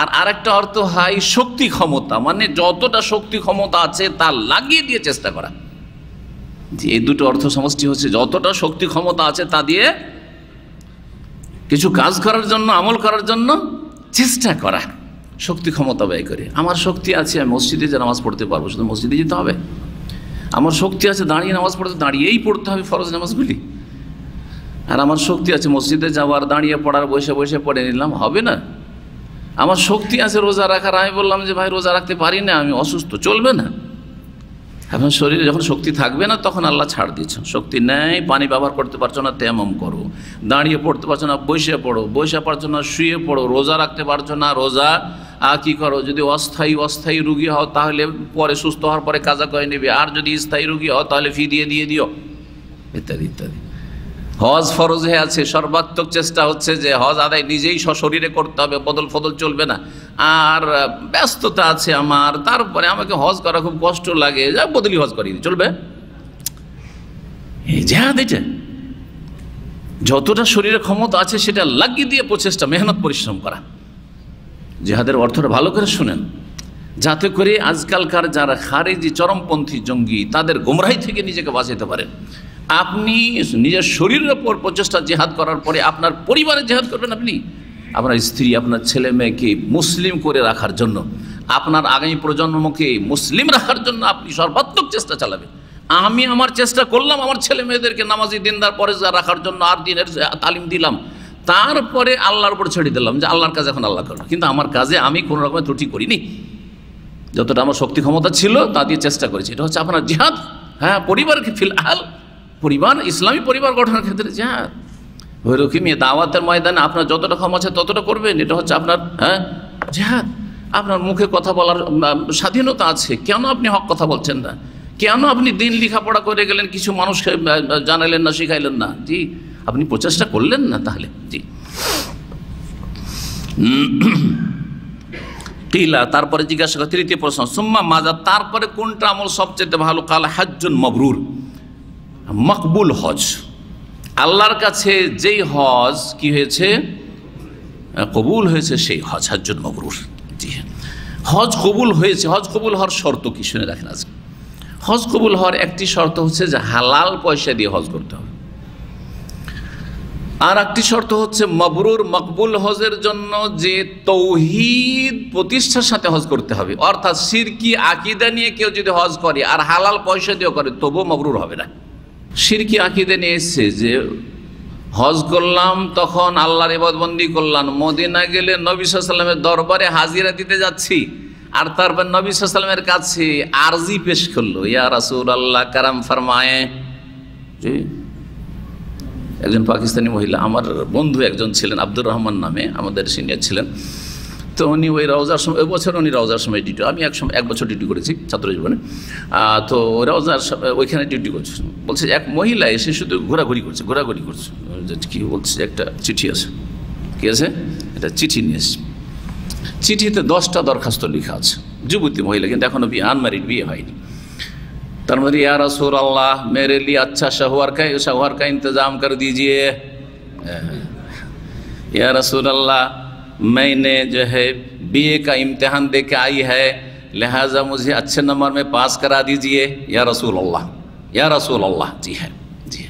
Speaker 2: আর আরেকটা অর্থ হয় শক্তি ক্ষমতা, মানে যতটা শক্তি ক্ষমতা আছে তা লাগিয়ে দিয়ে চেষ্টা করা। এই দুটো অর্থ সমষ্টি হচ্ছে যতটা শক্তি ক্ষমতা আছে তা দিয়ে কিছু কাজ করার জন্য, আমল করার জন্য চেষ্টা করা, শক্তি ক্ষমতা ব্যয় করে। আমার শক্তি আছে আমি মসজিদে যে নামাজ পড়তে পারবো, শুধু মসজিদে যেতে হবে। আমার শক্তি আছে দাঁড়িয়ে নামাজ পড়তে, দাঁড়িয়েই পড়তে হবে ফরজ নামাজগুলি। আর আমার শক্তি আছে মসজিদে যাওয়ার, দাঁড়িয়ে পড়ার, বসে বসে পড়ে নিলাম, হবে না। আমার শক্তি আছে রোজা রাখার, আমি বললাম যে ভাই রোজা রাখতে পারি না, আমি অসুস্থ, চলবে না। এখন শরীরে যখন শক্তি থাকবে না তখন আল্লাহ ছাড় দিচ্ছেন। শক্তি নেই, পানি ব্যবহার করতে পারছো না, তেমন করো। দাঁড়িয়ে পড়তে পারছো না, বসে পড়ো। বসে পারছো না, শুয়ে পড়ো। রোজা রাখতে পারছো না, রোজা কি করো। যদি অস্থায়ী রুগী হও তাহলে পরে সুস্থ হওয়ার পরে কাজা করে নেবে, আর যদি স্থায়ী রুগী হও তাহলে ফি দিয়ে দিও, ইত্যাদি ইত্যাদি। হজ ফরজ হয়ে আছে, সর্বাত্মক চেষ্টা হচ্ছে যে হজ আদায় নিজেই সশরীরে করতে হবে, বদল ফদল চলবে না। আর ব্যস্ততা আছে আমার, তারপরে আমাকে হজ করা খুব কষ্ট লাগে, যা বদলি হজ করিয়ে দিই, চলবে? এই জিহাদ, এটা যতটা শরীরে ক্ষমতা আছে সেটা লাগিয়ে দিয়ে প্রচেষ্টা, মেহনত, পরিশ্রম করা। জিহাদের অর্থটা ভালো করে শুনেন, যাতে করে আজকালকার যারা খারেজি চরমপন্থী জঙ্গি তাদের গোমরাহি থেকে নিজেকে বাঁচাতে পারেন। আপনি নিজের শরীরের ওপর প্রচেষ্টা জিহাদ করার পরে আপনার পরিবারে জিহাদ করবেন। আপনি আপনার স্ত্রী, আপনার ছেলে মেয়েকে মুসলিম করে রাখার জন্য, আপনার আগামী প্রজন্মকে মুসলিম রাখার জন্য আপনি সর্বাত্মক চেষ্টা চালাবেন। আমি আমার চেষ্টা করলাম আমার ছেলে মেয়েদেরকে নামাজি, দিনদার, পরেজগার রাখার জন্য, আর দিনের তালিম দিলাম, তারপরে আল্লাহর উপর ছেড়ে দিলাম যে আল্লাহর কাজ এখন আল্লাহ করলো। কিন্তু আমার কাজে আমি কোনো রকমের ত্রুটি করিনি, যতটা আমার শক্তি ক্ষমতা ছিল তা দিয়ে চেষ্টা করেছি। এটা হচ্ছে আপনার জিহাদ। হ্যাঁ, পরিবারকে ফিলহাল পরিবার, ইসলামী পরিবার গঠনের ক্ষেত্রে জিহাদ। ওইরকমই দাওয়াতের ময়দানে আপনার যতটা ক্ষমতা আছে ততটা করবেন, এটা হচ্ছে আপনার জিহাদ। আপনার মুখে কথা বলার স্বাধীনতা আছে, কেন আপনি হক কথা বলছেন না? কেন আপনি দিন লেখাপড়া করে গেলেন, কিছু মানুষকে জানালেন না, শিখাইলেন না? জি, আপনি প্রচেষ্টা করলেন না, তাহলে জি। কিলা, তারপরে জিজ্ঞাসা করা, তৃতীয় প্রশ্ন, সুম্মা মাজা, তারপরে কোনটা আমল সবচেয়ে ভালো? কাল হাজ্জুন মাবরুর, মকবুল হজ। আল্লাহর কাছে যেই হজ কি হয়েছে, কবুল হয়েছে, সেই হজ হাজ্জুন মাবরুর। জি হ্যাঁ, হজ কবুল হয়েছে। হজ কবুল হওয়ার শর্ত কি শুনে রাখেন আজকে। হজ কবুল হওয়ার একটি শর্ত হচ্ছে যে হালাল পয়সা দিয়ে হজ করতে হবে। আর একটি শর্ত হচ্ছে মাবরুর, মকবুল হজের জন্য যে তৌহিদ প্রতিষ্ঠার সাথে হজ করতে হবে। অর্থাৎ শিরকি আকীদা নিয়ে কেউ যদি হজ করে আর হালাল পয়সা দিয়ে করে, তবুও মাবরুর হবে না। শিরকি আকীদা নিয়ে এসছে যে হজ করলাম, তখন আল্লাহর ইবাদতবন্দি করলাম, মদিনা গেলে নবী সাল্লাল্লাহু আলাইহি ওয়াসাল্লামের দরবারে হাজিরা দিতে যাচ্ছি, আর তারপর নবী সাল্লাল্লাহু আলাইহি ওয়াসাল্লামের কাছে আরজি পেশ করলো, ইয়া রাসূলুল্লাহ কারাম ফরমায়ে। জি, একজন পাকিস্তানি মহিলা, আমার বন্ধু একজন ছিলেন আব্দুর রহমান নামে, আমাদের সিনিয়র ছিলেন। তো উনি ওই রওজার সময়, ওই বছর উনি রওজার সময় ডিউটি, আমি এক বছর ডিউটি করেছি ছাত্র জীবনে। তো রওজার ওইখানে ডিউটি করছে। বলছে এক মহিলা এসে শুধু ঘোরাঘুরি করছে। কী বলছে, একটা চিঠি আছে। কী আছে? একটা চিঠি নিয়ে এসছে। চিঠিতে 10টা দরখাস্ত লেখা আছে। যুবতী মহিলা, কিন্তু এখনও আনম্যারিড, বিয়ে হয়নি। তার মধ্যে ইয়া রাসূলুল্লাহ মেরে লিয়ে আচ্ছা शौहर का इंतज़ाम कर दीजिए। या रसूलल्लाह मैंने जो है बीए का इम्तिहान दे के आई है, लिहाजा मुझे अच्छे नंबर में पास करा दीजिए या रसूलल्लाह, या रसूलल्लाह। জি হ্যাঁ, জি।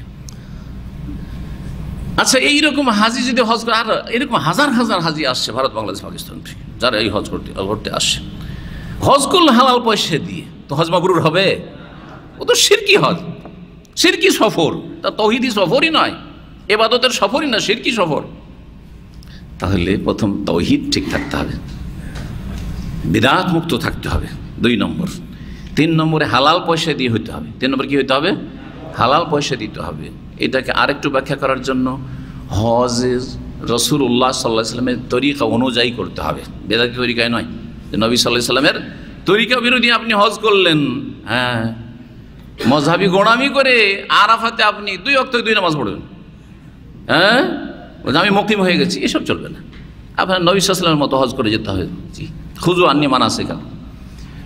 Speaker 2: আচ্ছা, এইরকম হাজি যদি হজ করে, আর এরকম হাজার হাজার হাজি আসছে ভারত, বাংলাদেশ, পাকিস্তান থেকে, যারা এই হজ করতে আসছে। হজ করলে হালাল পয়সা দিয়ে, তো হজ মাবরুর হবে? ও তো শিরকি হজ, শিরকি সফর, তা তৌহিদি সফরই নয়, ইবাদতের সফরই না, শিরকি সফর। তাহলে প্রথম তৌহিদ ঠিক থাকতে হবে, বিদআত মুক্ত থাকতে হবে, 2 নম্বর। 3 নম্বরে হালাল পয়সা দিয়ে হইতে হবে। 3 নম্বর কি হইতে হবে? হালাল পয়সা দিতে হবে। এটাকে আরেকটু ব্যাখ্যা করার জন্য হজের রাসূলুল্লাহ সাল্লাল্লাহু আলাইহি ওয়াসাল্লামের তরিকা অনুযায়ী করতে হবে, বেদাতি তরিকায় নয়। যে নবী সাল্লাল্লাহু আলাইহি ওয়াসাল্লামের তরিকা বিরোধী আপনি হজ করলেন, হ্যাঁ, মজহাবি গোড়ামি করে আরাফাতে আপনি 2 ওয়াক্ত 2 নামাজ পড়বেন, হ্যাঁ, আমি মুকিম হয়ে গেছি, এসব চলবে না। আপনার নবী সাল্লাল্লাহু আলাইহি ওয়াসাল্লামের মতো হজ করে যেতে হবে। জি, খুযু আন্নী মানাসিকা।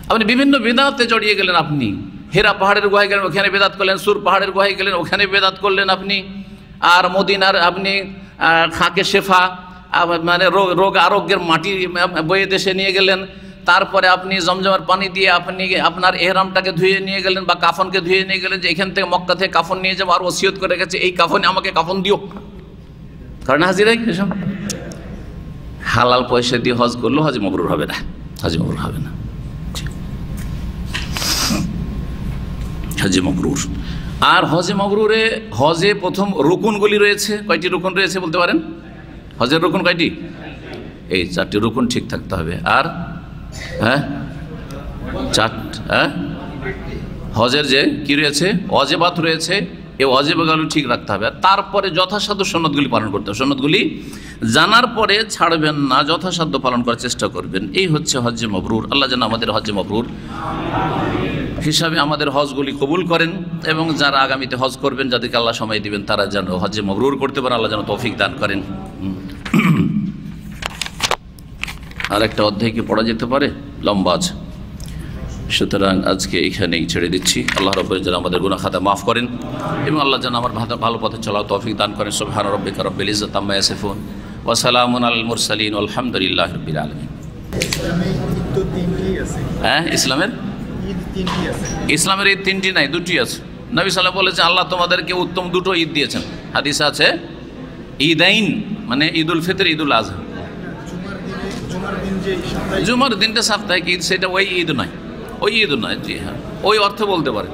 Speaker 2: আপনি বিভিন্ন বেদাতে জড়িয়ে গেলেন। আপনি হেরা পাহাড়ের গুহায় গেলেন, ওখানে বেদাত করলেন। সুর পাহাড়ের গুহায় গেলেন, ওখানে বেদাত করলেন আপনি। আর মদিনার আপনি খাকে শেফা, মানে রোগ আরোগ্যের মাটি বয়ে দেশে নিয়ে গেলেন। তারপরে আপনি জমজমের পানি দিয়ে আপনি আপনার এহরামটাকে ধুয়ে নিয়ে গেলেন, বা কাফনকে ধুয়ে নিয়ে গেলেন, যে এখান থেকে মক্কা থেকে কাফন নিয়ে যাবো, আর ওসিয়ত করে গেছে এই কাফনে আমাকে কাফন দিও, কারণ হাজিরাই এসব। হালাল পয়সা দিয়ে হজ করলেও হজ মাবরুর হবে না, হজ মাবরুর হবে না, হজ মাবরুর। আর হজে মাবরুরে, হজে প্রথম রুকুনগুলি রয়েছে। কয়টি রুকুন রয়েছে বলতে পারেন? হজের রুকুন কয়টি? এই 4টি রুকুন ঠিক থাকতে হবে। আর হজের যে কি রয়েছে, ওয়াজিবাত রয়েছে, এই ওয়াজিবগুলো ঠিক রাখতে হবে। আর তারপরে যথাসাধ্য সুন্নতগুলি পালন করতে হবে। সুন্নতগুলি জানার পরে ছাড়বেন না, যথাসাধ্য পালন করার চেষ্টা করবেন। এই হচ্ছে হজ্জে মবরুর। আল্লাহ যেন আমাদের হজ্জে মবরুর হিসাবে আমাদের হজগুলি কবুল করেন, এবং যারা আগামীতে হজ করবেন, যাদেরকে আল্লাহ সময় দিবেন, তারা যেন হজ্জে মবরুর করতে পারেন। আল্লাহ যেন তৌফিক দান করেন। আর একটা অধ্যায় কি পড়া যেতে পারে, লম্বা আছে, সুতরাং আজকে এখানেই ছেড়ে দিচ্ছি। আল্লাহ রাব্বুল যেন আমাদের গুনাহ খাতা মাফ করেন, এবং আল্লাহ যেন আমার ভালো পথে চলার তৌফিক দান করেন। সুবহান রাব্বিকা রাব্বিল ইজ্জাতি আম্মা ইয়াসিফুন ওয়া সালামুন আলাল মুরসালিন আলহামদুলিল্লাহি রাব্বিল আলামিন। হ্যাঁ, ইসলামের ঈদ তিনটি নাই, দুটি আছে। নবী সাল্লাল্লাহু আলাইহি বলেছেন আল্লাহ তোমাদেরকে উত্তম দুটো ঈদ দিয়েছেন। হাদিসে আছে ঈদাইন, মানে ঈদুল ফিতর, ঈদুল আজহা। জুমার দিনটা সাপ্তাহিক ঈদ, সেটা ওই ঈদ নয়, ওই ঈদ নয়। জি হ্যাঁ, ওই অর্থে বলতে পারে।